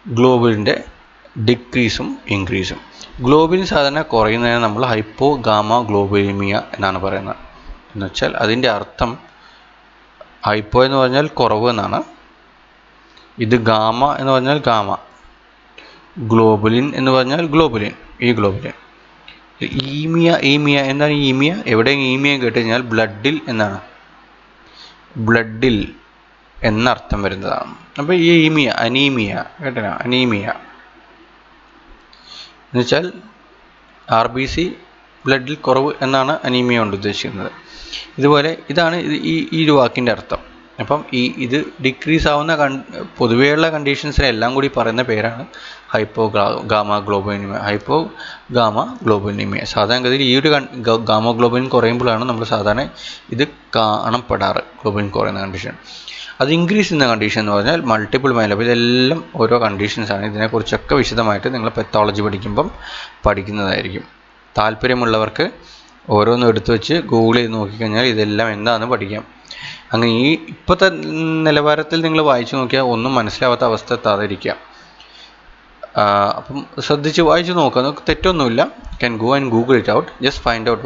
ഗ്ലോബലിൻ്റെ ഡിക്രീസും ഇൻക്രീസും. ഗ്ലോബലിൻ സാധാരണ കുറയുന്നതിന് നമ്മൾ ഹൈപ്പോ ഗാമ ഗ്ലോബുലിനിമിയ എന്നാണ് പറയുന്നത്. എന്ന് വെച്ചാൽ അതിൻ്റെ അർത്ഥം ഹൈപ്പോ എന്ന് പറഞ്ഞാൽ കുറവ് എന്നാണ്. ഇത് ഗാമ എന്ന് പറഞ്ഞാൽ ഗാമ. ഗ്ലോബുലിൻ എന്ന് പറഞ്ഞാൽ ഗ്ലോബുലിൻ, ഈ ഗ്ലോബുലിൻ. ഈമിയ എന്താണ് ഈമിയ? എവിടെ ഈമിയ കേട്ട് കഴിഞ്ഞാൽ ബ്ലഡിൽ എന്നാണ്, ബ്ലഡിൽ എന്നർത്ഥം വരുന്നതാണ്. അപ്പോൾ ഈ അനീമിയ കേട്ടോ, അനീമിയ എന്നുവെച്ചാൽ RBC ബ്ലഡിൽ കുറവ് എന്നാണ് അനീമിയ കൊണ്ട് ഉദ്ദേശിക്കുന്നത്. ഇതുപോലെ ഇതാണ് ഈ ഒരു വാക്കിൻ്റെ അർത്ഥം. അപ്പം ഇത് ഡിക്രീസ് ആവുന്ന പൊതുവെയുള്ള കണ്ടീഷൻസിനെ എല്ലാം കൂടി പറയുന്ന പേരാണ് ഹൈപ്പോ ഗാമ ഗ്ലോബുലിനിമിയ. സാധാരണഗതിയിൽ ഈ ഒരു ഗാമ ഗ്ലോബുലിൻ കുറയുമ്പോഴാണ് നമ്മൾ സാധാരണ ഇത് കാണപ്പെടാറ്, ഗ്ലോബുലിൻ കുറയുന്ന കണ്ടീഷൻ. അത് ഇൻക്രീസ് ചെയ്യുന്ന കണ്ടീഷൻ എന്ന് പറഞ്ഞാൽ മൾട്ടിപ്പിൾ മൈലോപ്പ. ഇതെല്ലാം ഓരോ കണ്ടീഷൻസാണ്. ഇതിനെക്കുറിച്ചൊക്കെ വിശദമായിട്ട് നിങ്ങൾ പെത്തോളജി പഠിക്കുമ്പം പഠിക്കുന്നതായിരിക്കും. താല്പര്യമുള്ളവർക്ക് ഓരോന്നും എടുത്തു വെച്ച് ഗൂഗിൾ ചെയ്ത് നോക്കിക്കഴിഞ്ഞാൽ ഇതെല്ലാം എന്താണെന്ന് പഠിക്കാം. അങ്ങനെ ഈ ഇപ്പോഴത്തെ നിലവാരത്തിൽ നിങ്ങൾ വായിച്ചു നോക്കിയാൽ ഒന്നും മനസ്സിലാവാത്ത അവസ്ഥ എത്താതിരിക്കുക. അപ്പം ശ്രദ്ധിച്ച് വായിച്ച് നോക്കുക, നമുക്ക് തെറ്റൊന്നുമില്ല. Can go and Google it out, just find out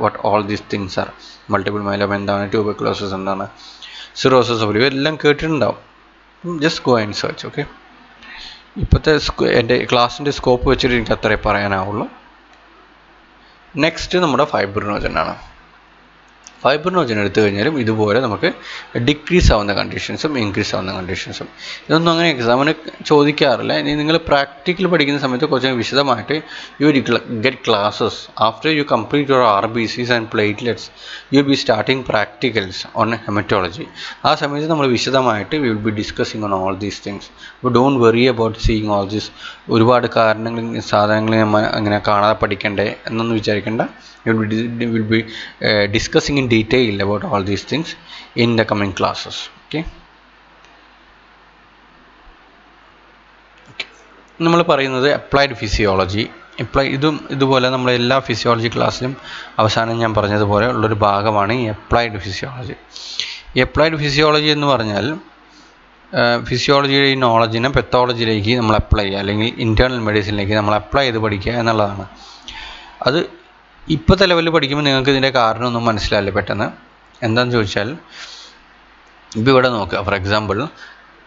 what all these things are. Multiple myeloma എന്താണ്, ട്യൂബർകുലോസിസ് എന്താണ്, സിറോസിസ് ഓഫ് ലിവർ എല്ലാം കേട്ടിട്ടുണ്ടാവും. Just go and search. Okay, ഇപ്പോഴത്തെ എൻ്റെ ക്ലാസ്സിൻ്റെ സ്കോപ്പ് വെച്ചിട്ട് എനിക്ക് അത്രേ പറയാനാവുള്ളൂ. നെക്സ്റ്റ് നമ്മുടെ ഫൈബ്രിനോജൻ ആണ്. ഫൈബ്രിനോജൻ എടുത്തു കഴിഞ്ഞാലും ഇതുപോലെ നമുക്ക് ഡിക്രീസ് ആവുന്ന കണ്ടീഷൻസും ഇൻക്രീസ് ആവുന്ന കണ്ടീഷൻസും. ഇതൊന്നും അങ്ങനെ എക്സാമിന് ചോദിക്കാറില്ല. ഇനി നിങ്ങൾ പ്രാക്ടിക്കൽ പഠിക്കുന്ന സമയത്ത് കുറച്ച് വിശദമായിട്ട് you get classes after you complete your RBCs and platelets. You will be starting practicals on haematology. ആ സമയത്ത് നമ്മൾ വിശദമായിട്ട് we will be discussing on all these things. അപ്പോൾ don't worry about seeing all these. ഒരുപാട് സാധനങ്ങൾ അങ്ങനെ കാണാതെ പഠിക്കണ്ടേ എന്നൊന്നും വിചാരിക്കേണ്ട. We will be discussing in detail about all these things in the coming classes. Okay. നമ്മൾ പറയുന്നത് അപ്ലൈഡ് ഫിസിയോളജി. ഇതുപോലെ നമ്മൾ എല്ലാ ഫിസിയോളജി ക്ലാസ്സിലും അവസാനം ഞാൻ പറഞ്ഞതുപോലെ ഉള്ളൊരു ഭാഗമാണ് ഈ അപ്ലൈഡ് ഫിസിയോളജി. ഈ അപ്ലൈഡ് ഫിസിയോളജി എന്ന് പറഞ്ഞാൽ ഫിസിയോളജിയുടെ ഈ നോളജിനെ പെത്തോളജിയിലേക്ക് നമ്മൾ അപ്ലൈ ചെയ്യുക, അല്ലെങ്കിൽ ഇൻറ്റേർണൽ മെഡിസിനിലേക്ക് നമ്മൾ അപ്ലൈ ചെയ്ത് പഠിക്കുക എന്നുള്ളതാണ്. അത് ഇപ്പോഴത്തെ ലെവലിൽ പഠിക്കുമ്പോൾ നിങ്ങൾക്ക് ഇതിൻ്റെ കാരണമൊന്നും മനസ്സിലാവില്ല പെട്ടെന്ന്. എന്താണെന്ന് ചോദിച്ചാൽ ഇപ്പോൾ ഇവിടെ നോക്കുക. ഫോർ എക്സാമ്പിൾ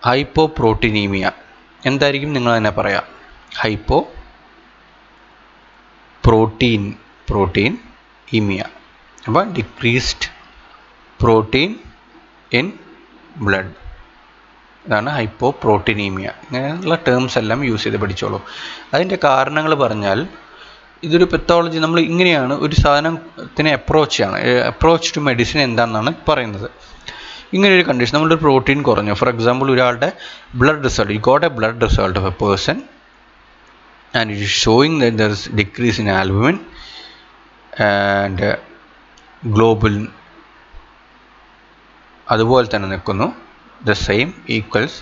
ഹൈപ്പോ പ്രോട്ടീനീമിയ എന്തായിരിക്കും നിങ്ങൾ തന്നെ പറയാം? Hypoproteinaemia. അപ്പോൾ ഡിക്രീസ്ഡ് പ്രോട്ടീൻ ഇൻ ബ്ലഡ്, ഇതാണ് ഹൈപ്പോ പ്രോട്ടീനീമിയ. ഇങ്ങനെയുള്ള ടേംസ് എല്ലാം യൂസ് ചെയ്ത് പഠിച്ചോളൂ. അതിൻ്റെ കാരണങ്ങൾ പറഞ്ഞാൽ ഇതൊരു പെത്തോളജി. നമ്മൾ ഇങ്ങനെയാണ് ഒരു സാധനത്തിനെ അപ്രോച്ച് ടു മെഡിസിൻ എന്താണെന്നാണ് പറയുന്നത്. ഇങ്ങനെയൊരു കണ്ടീഷൻ, നമ്മളൊരു പ്രോട്ടീൻ കുറഞ്ഞു. ഫോർ എക്സാമ്പിൾ ഒരാളുടെ blood result, you got A blood result of A person and it is showing that there is decrease in albumin and global അതുപോലെ തന്നെ നിൽക്കുന്നു. ദ സെയിം ഈക്വൽസ്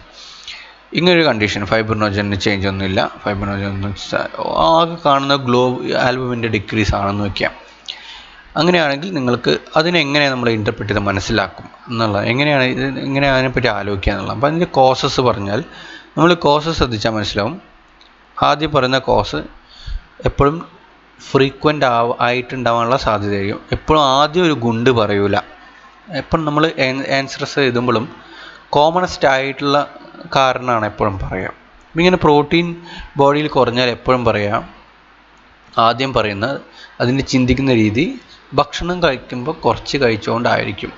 ഇങ്ങനൊരു കണ്ടീഷൻ, ഫൈബ്രിനോജന് ചേഞ്ച് ഒന്നുമില്ല, fibrinogen ആകെ കാണുന്ന ആൽബുമിൻ്റെ decrease ആണെന്ന് വയ്ക്കാം. അങ്ങനെയാണെങ്കിൽ നിങ്ങൾക്ക് അതിനെങ്ങനെ നമ്മൾ ഇൻ്റർപ്രറ്റ് ചെയ്ത് മനസ്സിലാക്കും എന്നുള്ളത്, എങ്ങനെ അതിനെപ്പറ്റി ആലോചിക്കുക എന്നുള്ളത്. അപ്പോൾ അതിൻ്റെ കോസസ് പറഞ്ഞാൽ നമ്മൾ കോസസ് ശ്രദ്ധിച്ചാൽ മനസ്സിലാവും. ആദ്യം പറയുന്ന കോസ് എപ്പോഴും ഫ്രീക്വൻ്റ് ആയിട്ടുണ്ടാവാനുള്ള സാധ്യതയായിരിക്കും. എപ്പോഴും ആദ്യം ഒരു ഗുണ്ട് പറയൂല. എപ്പോഴും നമ്മൾ ആൻസേഴ്സ് എഴുതുമ്പോഴും കോമണസ്റ്റ് ആയിട്ടുള്ള കാരണമാണ് എപ്പോഴും പറയുക. ഇങ്ങനെ പ്രോട്ടീൻ ബോഡിയിൽ കുറഞ്ഞാൽ എപ്പോഴും പറയാം, ആദ്യം പറയുന്നത് അതിൻ്റെ ചിന്തിക്കുന്ന രീതി ഭക്ഷണം കഴിക്കുമ്പോൾ കുറച്ച് കഴിച്ചുകൊണ്ടായിരിക്കും.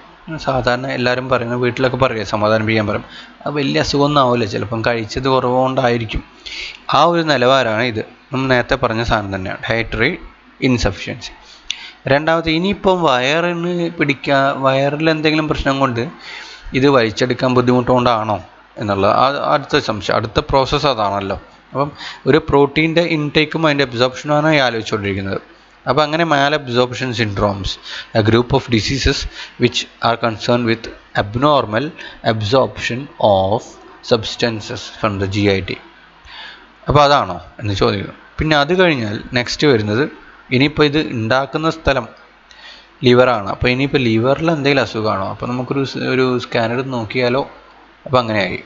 സാധാരണ എല്ലാവരും പറയുന്നത്, വീട്ടിലൊക്കെ പറയുക, സമാധാനിപ്പിക്കാൻ പറയും, അത് വലിയ അസുഖമൊന്നും ആവില്ല, ചിലപ്പം കഴിച്ചത് കുറവുകൊണ്ടായിരിക്കും. ആ ഒരു നിലവാരമാണ് ഇത്. നമ്മൾ നേരത്തെ പറഞ്ഞ സാധനം തന്നെയാണ്, ഡയറ്ററി ഇൻസഫിഷ്യൻസി. രണ്ടാമത്തെ, ഇനിയിപ്പം വയറിൽ എന്തെങ്കിലും പ്രശ്നം കൊണ്ട് ഇത് വലിച്ചെടുക്കാൻ ബുദ്ധിമുട്ടുകൊണ്ടാണോ എന്നുള്ളത് അടുത്ത സംശയം, അടുത്ത പ്രോസസ്സ് അതാണല്ലോ. അപ്പം ഒരു പ്രോട്ടീൻ്റെ ഇൻടേക്കും അതിൻ്റെ അബ്സോർപ്ഷനുമാണ് ആലോചിച്ചുകൊണ്ടിരിക്കുന്നത്. അപ്പോൾ അങ്ങനെ malabsorption syndromes, a group of diseases which are concern with abnormal absorption of substances from the GIT. അപ്പോൾ അതാണോ എന്ന് ചോദിക്കുന്നു. പിന്നെ അത് കഴിഞ്ഞാൽ നെക്സ്റ്റ് വരുന്നത്, ഇനിയിപ്പോൾ ഇത് ഉണ്ടാക്കുന്ന സ്ഥലം ലിവറാണ്. അപ്പോൾ ഇനിയിപ്പോൾ ലിവറിൽ എന്തെങ്കിലും അസുഖമാണോ, അപ്പോൾ നമുക്കൊരു സ്കാൻ എടുത്ത് നോക്കിയാലോ. അപ്പോൾ അങ്ങനെയായി.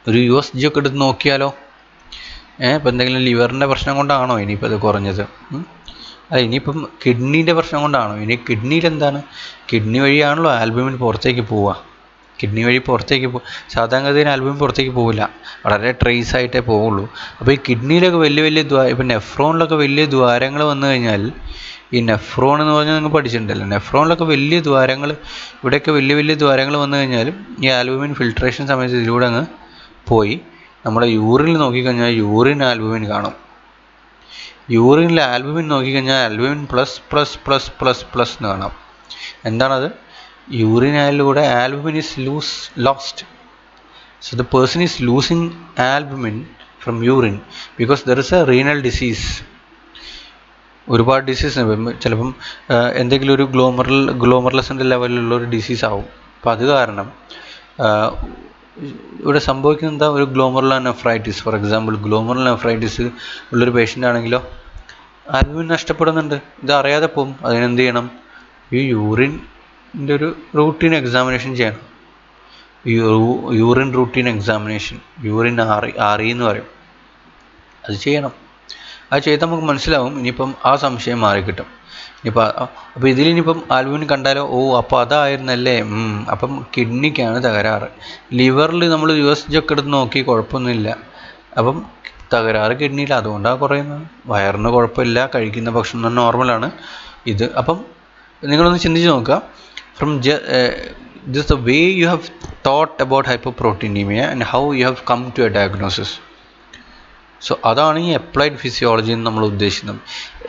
ഒരു USG ഒക്കെ എടുത്ത് നോക്കിയാലോ. ഇപ്പോൾ എന്തെങ്കിലും ലിവറിൻ്റെ പ്രശ്നം കൊണ്ടാണോ ഇനിയിപ്പോൾ അത് കുറഞ്ഞത്? അല്ല, ഇനിയിപ്പം കിഡ്നീൻ്റെ പ്രശ്നം കൊണ്ടാണോ? ഇനി കിഡ്നിയിൽ എന്താണ്, കിഡ്നി വഴിയാണല്ലോ ആൽബുമിൻ പുറത്തേക്ക് പോവുക. കിഡ്നി വഴി പുറത്തേക്ക് സാധാരണഗതിയിൽ ആൽബുമിൻ പുറത്തേക്ക് പോവില്ല, വളരെ ട്രേസ് ആയിട്ടേ പോവുള്ളൂ. അപ്പോൾ ഈ കിഡ്നിയിലൊക്കെ വലിയ ഇപ്പം നെഫ്രോണിലൊക്കെ വലിയ ദ്വാരങ്ങൾ വന്നു കഴിഞ്ഞാൽ, ഈ നെഫ്രോൺ എന്ന് പറഞ്ഞാൽ നിങ്ങൾ പഠിച്ചിട്ടുണ്ടല്ലോ, നെഫ്രോണിലൊക്കെ വലിയ ദ്വാരങ്ങൾ, ഇവിടെയൊക്കെ വലിയ ദ്വാരങ്ങൾ വന്നു കഴിഞ്ഞാലും ഈ ആൽബുമിൻ ഫിൽട്രേഷൻ സമയത്ത് ഇതിലൂടെ അങ്ങ് പോയി നമ്മുടെ യൂറിനിൽ നോക്കിക്കഴിഞ്ഞാൽ യൂറിൻ ആൽബുമിൻ കാണും. യൂറിനിൽ ആൽബുമിൻ നോക്കിക്കഴിഞ്ഞാൽ ആൽബുമിൻ പ്ലസ് എന്ന് കാണാം. എന്താണത്? യൂറിനിലൂടെ albumin is lost. So the person is losing albumin from urine because there is a renal disease. ഒരുപാട് ഡിസീസ് ചിലപ്പം എന്തെങ്കിലും ഒരു ഗ്ലോമർലെസിൻ്റെ ലെവലിലുള്ള ഒരു ഡിസീസ് ആവും. അപ്പോൾ അത് കാരണം ഇവിടെ സംഭവിക്കുന്നത് എന്താ, ഒരു glomerular nephritis, for example glomerular nephritis ഉള്ളൊരു പേഷ്യൻ്റ് ആണെങ്കിലോ ആൽബുമിൻ നഷ്ടപ്പെടുന്നുണ്ട്, ഇത് അറിയാതെ പോകും. അതിനെന്ത് ചെയ്യണം? ഈ യൂറിൻ്റെ ഒരു റൂട്ടീൻ എക്സാമിനേഷൻ ചെയ്യണം. Urine routine examination, urine RE എന്ന് പറയും, അത് ചെയ്യണം. അത് ചെയ്താൽ നമുക്ക് മനസ്സിലാവും. ഇനിയിപ്പം ആ സംശയം മാറിക്കിട്ടും. അപ്പോൾ ഇതിലിനിയിപ്പം ആൽബുമിൻ കണ്ടാലോ, അപ്പോൾ അതായിരുന്നല്ലേ, അപ്പം കിഡ്നിക്കാണ് തകരാറ്. ലിവറിൽ നമ്മൾ USG ഒക്കെ എടുത്ത് നോക്കി കുഴപ്പമൊന്നുമില്ല, അപ്പം തകരാറ് കിഡ്നിയിൽ, അതുകൊണ്ടാണ് കുറയുന്നത്. വയറിന് കുഴപ്പമില്ല, കഴിക്കുന്ന ഭക്ഷണം നോർമലാണ് ഇത്. അപ്പം നിങ്ങളൊന്ന് ചിന്തിച്ച് നോക്കുക, this is the way you have thought about hypoproteinemia and how you have come to a diagnosis. So അതാണ് ഈ അപ്ലൈഡ് ഫിസിയോളജി എന്ന് നമ്മൾ ഉദ്ദേശിക്കുന്നത്.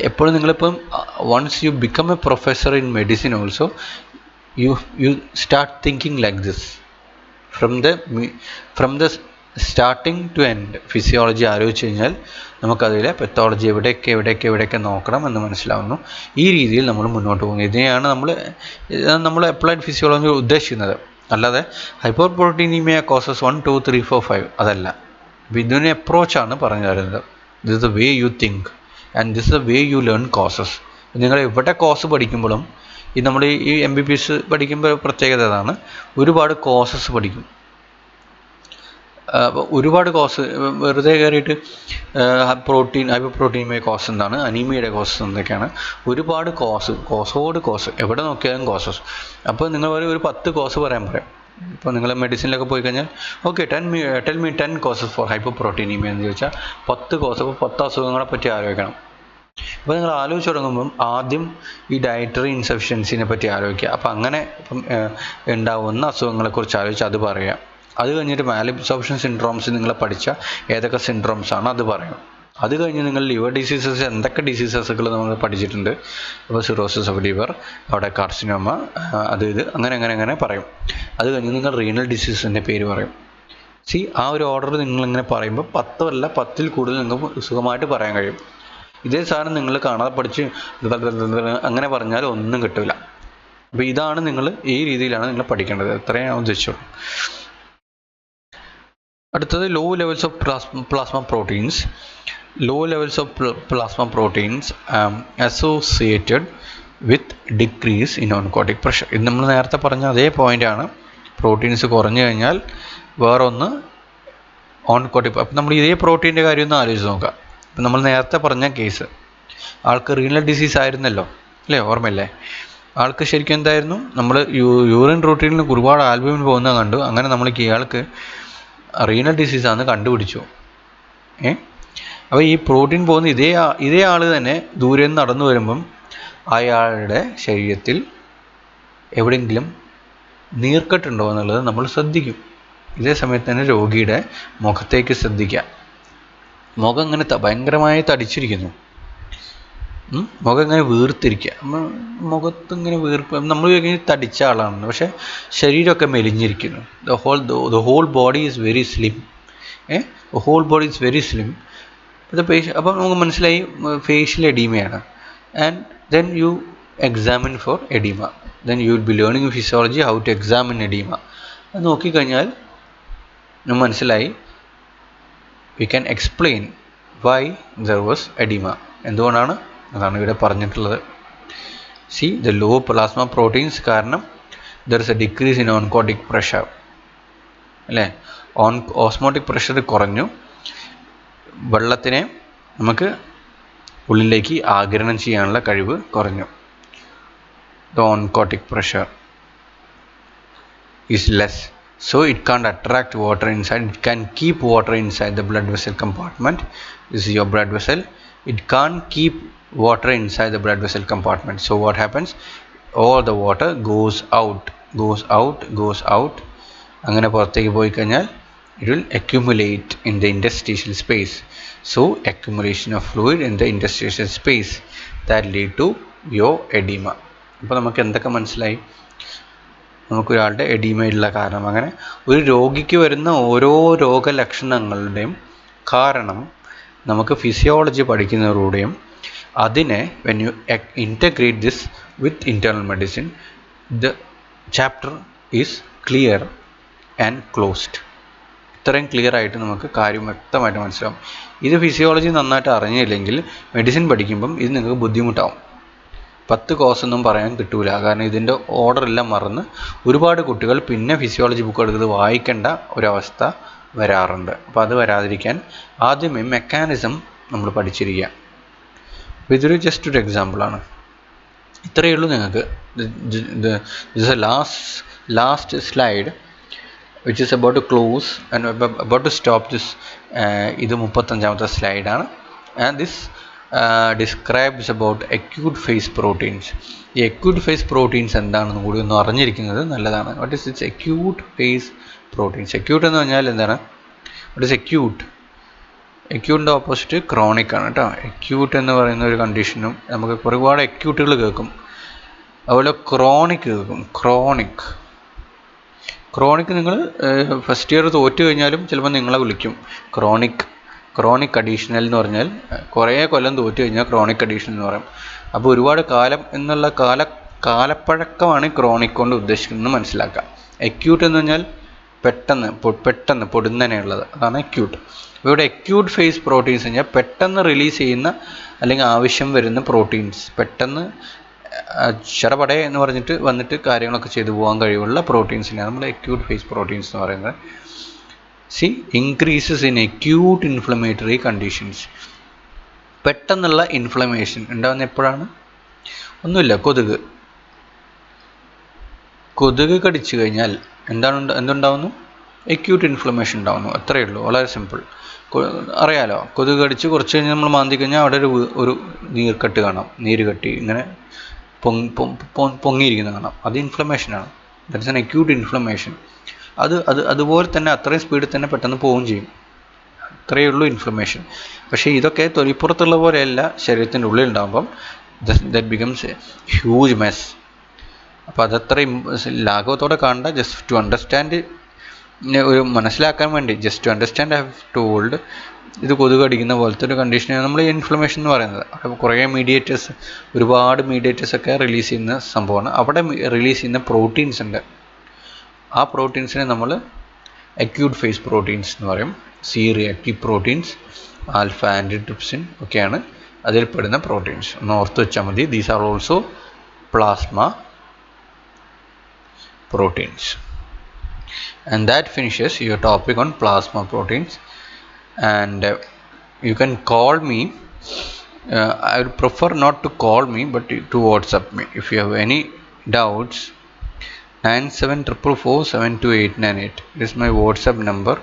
എപ്പോഴും നിങ്ങളിപ്പം once you become a professor in medicine also you start thinking like this from the starting to end. Physiology ആലോചിച്ച് കഴിഞ്ഞാൽ നമുക്കതിലെ pathology എവിടെയൊക്കെ നോക്കണം എന്ന് മനസ്സിലാവുന്നു. ഈ രീതിയിൽ നമ്മൾ മുന്നോട്ട് പോകുന്നു. ഇതിനെയാണ് നമ്മൾ അപ്ലൈഡ് ഫിസിയോളജി ഉദ്ദേശിക്കുന്നത്. അല്ലാതെ ഹൈപ്പോപ്രോട്ടീനീമിയ കോസസ് 1 2 3 4 5 അതല്ല. ഇതിന് അപ്രോച്ചാണ് പറഞ്ഞു തരുന്നത്. This is the way you think and this is the way you learn causes. നിങ്ങൾ എവിടെ കോസ് പഠിക്കുമ്പോഴും, നമ്മൾ ഈ MBBS പഠിക്കുമ്പോൾ പ്രത്യേകത അതാണ്, ഒരുപാട് കോസസ് പഠിക്കും. ഒരുപാട് കോസ് വെറുതെ കയറിയിട്ട് ഹൈപ്പോപ്രോട്ടീനിയമേ കോസ് എന്താണ്, അനീമിയയുടെ കോസ് എന്തൊക്കെയാണ്, ഒരുപാട് കോസ് എവിടെ നോക്കിയാലും കോസസ്. അപ്പോൾ നിങ്ങൾ ഒരു 10 കോസ് പറയാൻ പറയാം. ഇപ്പോൾ നിങ്ങൾ മെഡിസിനിലൊക്കെ പോയി കഴിഞ്ഞാൽ okay tell me 10 causes for hypoproteinaemia എന്ന് ചോദിച്ചാൽ 10 കോസ്, അപ്പോൾ 10 അസുഖങ്ങളെ പറ്റി ആലോചിക്കണം. അപ്പോൾ നിങ്ങൾ ആലോചിച്ച് തുടങ്ങുമ്പം ആദ്യം ഈ ഡയറ്ററി ഇൻസഫിഷ്യൻസിനെ പറ്റി ആലോചിക്കുക. അപ്പോൾ അങ്ങനെ ഇപ്പം ഉണ്ടാവുന്ന അസുഖങ്ങളെക്കുറിച്ച് ആലോചിച്ച് അത് പറയുക. അത് കഴിഞ്ഞിട്ട് മാലബ്സോർപ്ഷൻ സിൻഡ്രോംസ് നിങ്ങൾ പഠിച്ച ഏതൊക്കെ സിൻഡ്രോംസ് ആണ് അത് പറയണം. അത് കഴിഞ്ഞ് നിങ്ങൾ ലിവർ ഡിസീസസ് എന്തൊക്കെ ഡിസീസസുകൾ നമ്മൾ പഠിച്ചിട്ടുണ്ട്, അപ്പോൾ സിറോസിസ് ഓഫ് ലിവർ, അവിടെ കാർസിനോമ, അത് ഇത് അങ്ങനെ പറയും. അത് കഴിഞ്ഞ് നിങ്ങൾ റീനൽ ഡിസീസിൻ്റെ പേര് പറയും. സി ആ ഒരു ഓർഡർ നിങ്ങളിങ്ങനെ പറയുമ്പോൾ 10 അല്ല 10-ൽ കൂടുതൽ നിങ്ങൾക്ക് സുഖമായിട്ട് പറയാൻ കഴിയും. ഇതേ സാധനം നിങ്ങൾ കാണാതെ പഠിച്ച് അങ്ങനെ പറഞ്ഞാൽ ഒന്നും കിട്ടില്ല. അപ്പോൾ ഇതാണ് നിങ്ങൾ ഈ രീതിയിലാണ് നിങ്ങൾ പഠിക്കേണ്ടത്. എത്രയും ഞാൻ ഉദ്ദേശിച്ചോളൂ. അടുത്തത് low levels of plasma proteins. Low levels of plasma proteins associated with decrease in oncotic pressure. ഇത് നമ്മൾ നേരത്തെ പറഞ്ഞ അതേ പോയിൻ്റാണ്. പ്രോട്ടീൻസ് കുറഞ്ഞു കഴിഞ്ഞാൽ വേറൊന്ന് ഓൺകോട്ടിക്. അപ്പം നമ്മൾ ഇതേ പ്രോട്ടീൻ്റെ കാര്യം ഒന്ന് ആലോചിച്ച് നോക്കാം. ഇപ്പം നമ്മൾ നേരത്തെ പറഞ്ഞ കേസ്, ആൾക്ക് റീനൽ ഡിസീസ് ആയിരുന്നല്ലോ അല്ലേ, ഓർമ്മയില്ലേ? ആൾക്ക് ശരിക്കും എന്തായിരുന്നു, നമ്മൾ യൂറിൻ റൂട്ടീനിൽ ഒരുപാട് ആൽബുമിൻ പോകുന്നത് കണ്ടു. അങ്ങനെ നമ്മൾ ഇയാൾക്ക് റീനൽ ഡിസീസാണെന്ന് കണ്ടുപിടിച്ചു. അപ്പോൾ ഈ പ്രോട്ടീൻ പോകുന്ന ഇതേ ആൾ തന്നെ ദൂരെ നിന്ന് നടന്നു വരുമ്പം അയാളുടെ ശരീരത്തിൽ എവിടെയെങ്കിലും നീർക്കെട്ടുണ്ടോ എന്നുള്ളത് നമ്മൾ ശ്രദ്ധിക്കും. ഇതേ സമയത്ത് തന്നെ രോഗിയുടെ മുഖത്തേക്ക് ശ്രദ്ധിക്കുക. മുഖം ഇങ്ങനെ ഭയങ്കരമായി തടിച്ചിരിക്കുന്നു, മുഖം ഇങ്ങനെ വീർത്തിരിക്കുക. മുഖത്തിങ്ങനെ വീർപ്പ്, നമ്മൾ തടിച്ച ആളാണ്, പക്ഷേ ശരീരമൊക്കെ മെലിഞ്ഞിരിക്കുന്നു. The whole body is very slim. Whole body is very slim. അപ്പം നമുക്ക് മനസ്സിലായി ഫേഷ്യൽ എഡീമയാണ്. And then you examine for oedema. Then you will be learning physiology how to examine oedema. അത് നോക്കിക്കഴിഞ്ഞാൽ നമുക്ക് മനസ്സിലായി we can explain why there was oedema. എന്തുകൊണ്ടാണ്, അതാണ് ഇവിടെ പറഞ്ഞിട്ടുള്ളത്. See the low plasma proteins കാരണം there is a decrease in oncotic pressure അല്ലേ. ഓസ്മോട്ടിക് പ്രഷർ കുറഞ്ഞു, വെള്ളത്തിനെ നമുക്ക് ഉള്ളിലേക്ക് ആഗിരണം ചെയ്യാനുള്ള കഴിവ് കുറഞ്ഞു. The oncotic pressure is less. So it can't attract water inside, it can keep water inside the blood vessel compartment. This is your blood vessel. It can't keep water inside the blood vessel compartment. So what happens? All the water goes out. അങ്ങനെ പുറത്തേക്ക് പോയി കഴിഞ്ഞാൽ it will accumulate in the interstitial space. So accumulation of fluid in the interstitial space that lead to your edema. അപ്പോൾ നമുക്ക് എന്തൊക്കെ മനസ്സിലായി? നമുക്കൊരാളുടെ എഡീമയുള്ള കാരണം, അങ്ങനെ ഒരു രോഗിക്ക് വരുന്ന ഓരോ രോഗലക്ഷണങ്ങളുടെയും കാരണം നമുക്ക് ഫിസിയോളജി പഠിക്കുന്നതിലൂടെയും അതിനെ when you integrate this with internal medicine the chapter is clear and closed. ഇത്രയും ക്ലിയർ ആയിട്ട് നമുക്ക് കാര്യം വ്യക്തമായിട്ട് മനസ്സിലാവും. ഇത് ഫിസിയോളജി നന്നായിട്ട് അറിഞ്ഞില്ലെങ്കിൽ മെഡിസിൻ പഠിക്കുമ്പം ഇത് നിങ്ങൾക്ക് ബുദ്ധിമുട്ടാവും. 10 കോഴ്സൊന്നും പറയാൻ കിട്ടൂല. കാരണം ഇതിൻ്റെ ഓർഡർ എല്ലാം മറന്ന് ഒരുപാട് കുട്ടികൾ പിന്നെ ഫിസിയോളജി ബുക്ക് എടുക്കുന്നത് വായിക്കേണ്ട ഒരവസ്ഥ വരാറുണ്ട്. അപ്പോൾ അത് വരാതിരിക്കാൻ ആദ്യമേ മെക്കാനിസം നമ്മൾ പഠിച്ചിരിക്കുക. അപ്പോൾ ഇതൊരു ജസ്റ്റ് ഒരു എക്സാമ്പിളാണ്. ഇത്രയേ ഉള്ളൂ നിങ്ങൾക്ക്. This last slide which is about to close and about to stop this. ഇത് 35ാമത്തെ സ്ലൈഡാണ്. And this describes about acute phase proteins. ഈ acute phase proteins എന്താണെന്ന് കൂടി ഒന്ന് അറിഞ്ഞിരിക്കുന്നത് നല്ലതാണ്. What is its acute phase proteins? acute എന്ന് പറഞ്ഞാൽ എന്താണ്? What is acute? acute-ൻ്റെ ഓപ്പോസിറ്റ് ക്രോണിക് ആണ് കേട്ടോ. acute എന്ന് പറയുന്ന ഒരു കണ്ടീഷനും നമുക്ക് ഒരുപാട് acute-കൾ കേൾക്കും, അതുപോലെ ക്രോണിക് കേൾക്കും. ക്രോണിക് നിങ്ങൾ ഫസ്റ്റ് ഇയർ തോറ്റു കഴിഞ്ഞാലും ചിലപ്പോൾ നിങ്ങളെ വിളിക്കും ക്രോണിക് അഡീഷണൽ എന്ന് പറഞ്ഞാൽ കുറേ കൊല്ലം തോറ്റു കഴിഞ്ഞാൽ ക്രോണിക് അഡീഷണൽ എന്ന് പറയും. അപ്പോൾ ഒരുപാട് കാലം എന്നുള്ള കാലപ്പഴക്കമാണ് ക്രോണിക് കൊണ്ട് ഉദ്ദേശിക്കുന്നത് മനസ്സിലാക്കാം. അക്യൂട്ട് എന്ന് പറഞ്ഞാൽ പെട്ടെന്ന് പൊടുന്നനെയുള്ളത്, അതാണ് അക്യൂട്ട്. അപ്പോൾ ഇവിടെ അക്യൂട്ട് ഫേസ് പ്രോട്ടീൻസ് കഴിഞ്ഞാൽ പെട്ടെന്ന് റിലീസ് ചെയ്യുന്ന അല്ലെങ്കിൽ ആവശ്യം വരുന്ന പ്രോട്ടീൻസ്, പെട്ടെന്ന് ചടപടേ എന്ന് പറഞ്ഞിട്ട് വന്നിട്ട് കാര്യങ്ങളൊക്കെ ചെയ്തു പോകാൻ കഴിവുള്ള പ്രോട്ടീൻസിനെയാണ് നമ്മൾ അക്യൂട്ട് ഫേസ് പ്രോട്ടീൻസ് എന്ന് പറയുന്നത്. Increases in acute inflammatory conditions. പെട്ടെന്നുള്ള ഇൻഫ്ലമേഷൻ ഉണ്ടാകുന്ന എപ്പോഴാണ്? ഒന്നുമില്ല, കൊതുക് കടിച്ചു കഴിഞ്ഞാൽ എന്തുണ്ടാവുന്നു? അക്യൂട്ട് ഇൻഫ്ലമേഷൻ ഉണ്ടാവുന്നു. അത്രയേ ഉള്ളൂ, വളരെ സിമ്പിൾ. അറിയാലോ, കൊതുക് കടിച്ച് കുറച്ച് കഴിഞ്ഞ് നമ്മൾ മാന്തി കഴിഞ്ഞാൽ അവിടെ ഒരു നീർക്കെട്ട് കാണാം, നീരുകെട്ടി ഇങ്ങനെ പൊങ്ങിയിരിക്കുന്ന കാണാം. അത് ഇൻഫ്ലമേഷനാണ്. That is an acute inflammation. അതുപോലെ തന്നെ അത്രയും സ്പീഡിൽ തന്നെ പെട്ടെന്ന് പോവുകയും ചെയ്യും. അത്രയേ ഉള്ളൂ ഇൻഫ്ലമേഷൻ. പക്ഷേ ഇതൊക്കെ തൊലിപ്പുറത്തുള്ള പോലെയല്ല, ശരീരത്തിൻ്റെ ഉള്ളിൽ ഉണ്ടാകുമ്പം that becomes a huge mess. അപ്പോൾ അതത്രയും ലാഘവത്തോടെ കാണണ്ട. ജസ്റ്റ് ടു അണ്ടർസ്റ്റാൻഡ് ഒരു മനസ്സിലാക്കാൻ വേണ്ടി just to understand I have told ഇത് കൊതുക് കടിക്കുന്ന പോലത്തെ ഒരു കണ്ടീഷനാണ് നമ്മൾ ഇൻഫ്ലമേഷൻ എന്ന് പറയുന്നത്. അപ്പോൾ കുറേ മീഡിയേറ്റേഴ്സ്, ഒരുപാട് മീഡിയേറ്റേഴ്സൊക്കെ റിലീസ് ചെയ്യുന്ന സംഭവമാണ്. അവിടെ റിലീസ് ചെയ്യുന്ന പ്രോട്ടീൻസ് ഉണ്ട്. ആ പ്രോട്ടീൻസിനെ നമ്മൾ അക്യൂട്ട് ഫേസ് പ്രോട്ടീൻസ് എന്ന് പറയും. സി റിയാക്റ്റീവ് പ്രോട്ടീൻസ്, ആൽഫ ആൻറ്റിട്രിപ്സിൻ ഒക്കെയാണ് അതിൽപ്പെടുന്ന പ്രോട്ടീൻസ്. ഒന്ന് ഓർത്ത് വെച്ചാൽ മതി. These are also plasma proteins. And that finishes your topic on plasma proteins. And you can call me. I would prefer not to call me, but to WhatsApp me if you have any doubts. 9744472898 is my WhatsApp number.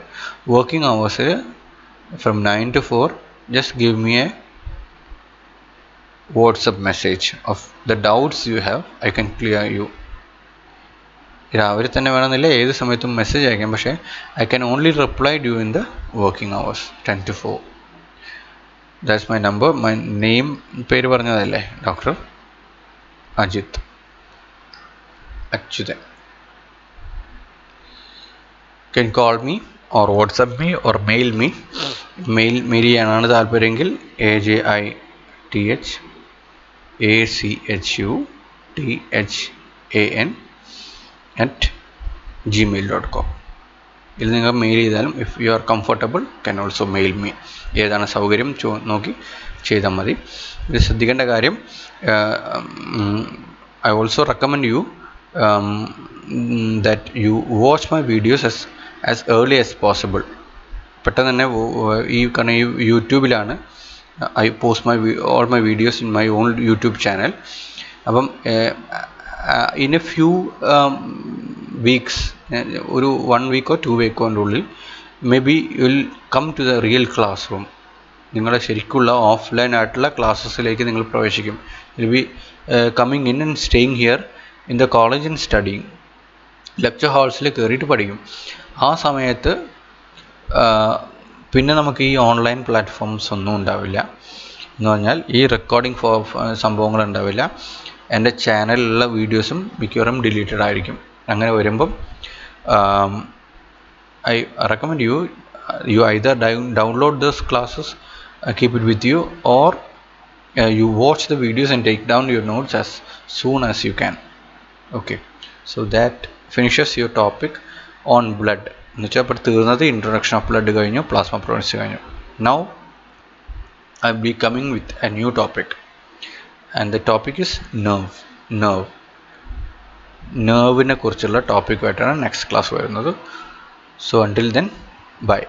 Working hours from 9 to 4. Just give me a WhatsApp message of the doubts you have. I can clear you. രാവിലെ തന്നെ വേണമെന്നില്ല, ഏത് സമയത്തും message അയക്കാം. പക്ഷേ I can only reply during the working hours 10 to 4. That's my number. My name പേര് പറഞ്ഞതല്ലേ, doctor Achuthan. Can call me or WhatsApp me or mail me. Mail ചെയ്യാനാണ് താല്പര്യമെങ്കിൽ AJITHACHUTHAN@gmail.com. ഇതിൽ നിങ്ങൾ മെയിൽ ചെയ്താലും if you are comfortable can also mail me. ഏതാണ് സൗകര്യം നോക്കി ചെയ്താൽ മതി. ഇത് ശ്രദ്ധിക്കേണ്ട കാര്യം, I also recommend you that you watch my videos as early as possible. പെട്ടെന്ന് തന്നെ കാരണം ഈ യൂട്യൂബിലാണ് I post all my videos in my on YouTube channel. അപ്പം in a few weeks, ഒരു 1 week or 2 week ഉള്ളിൽ may be you will come to the real classroom. നിങ്ങളുടെ ശരിക്കുള്ള ഓഫ്ലൈൻ ആയിട്ടുള്ള ക്ലാസ്സസിലേക്ക് നിങ്ങൾ പ്രവേശിക്കും. Will be coming in and staying here in the college and studying. Lecture ഹാൾസിൽ കയറിയിട്ട് പഠിക്കും. ആ സമയത്ത് പിന്നെ നമുക്ക് ഈ ഓൺലൈൻ പ്ലാറ്റ്ഫോംസ് ഒന്നും ഉണ്ടാവില്ല. എന്ന് പറഞ്ഞാൽ ഈ റെക്കോർഡിംഗ് സംഭവങ്ങൾ ഉണ്ടാവില്ല. എൻ്റെ ചാനലിലുള്ള വീഡിയോസും മിക്കവാറും ഡിലീറ്റഡ് ആയിരിക്കും. അങ്ങനെ വരുമ്പം I recommend you either download those classes, keep it with you, or you watch the videos and take down your notes as soon as you can. Okay, so that finishes your topic on blood. എന്ന് വെച്ചാൽ ഇപ്പോൾ തീർന്നത് introduction of blood കഴിഞ്ഞു, plasma proteins കഴിഞ്ഞു. Now I will be coming with a new topic. And the topic is nerve കുറിച്ചുള്ള ടോപ്പിക്കുമായിട്ടാണ് next class വരുന്നത്. So until then, bye.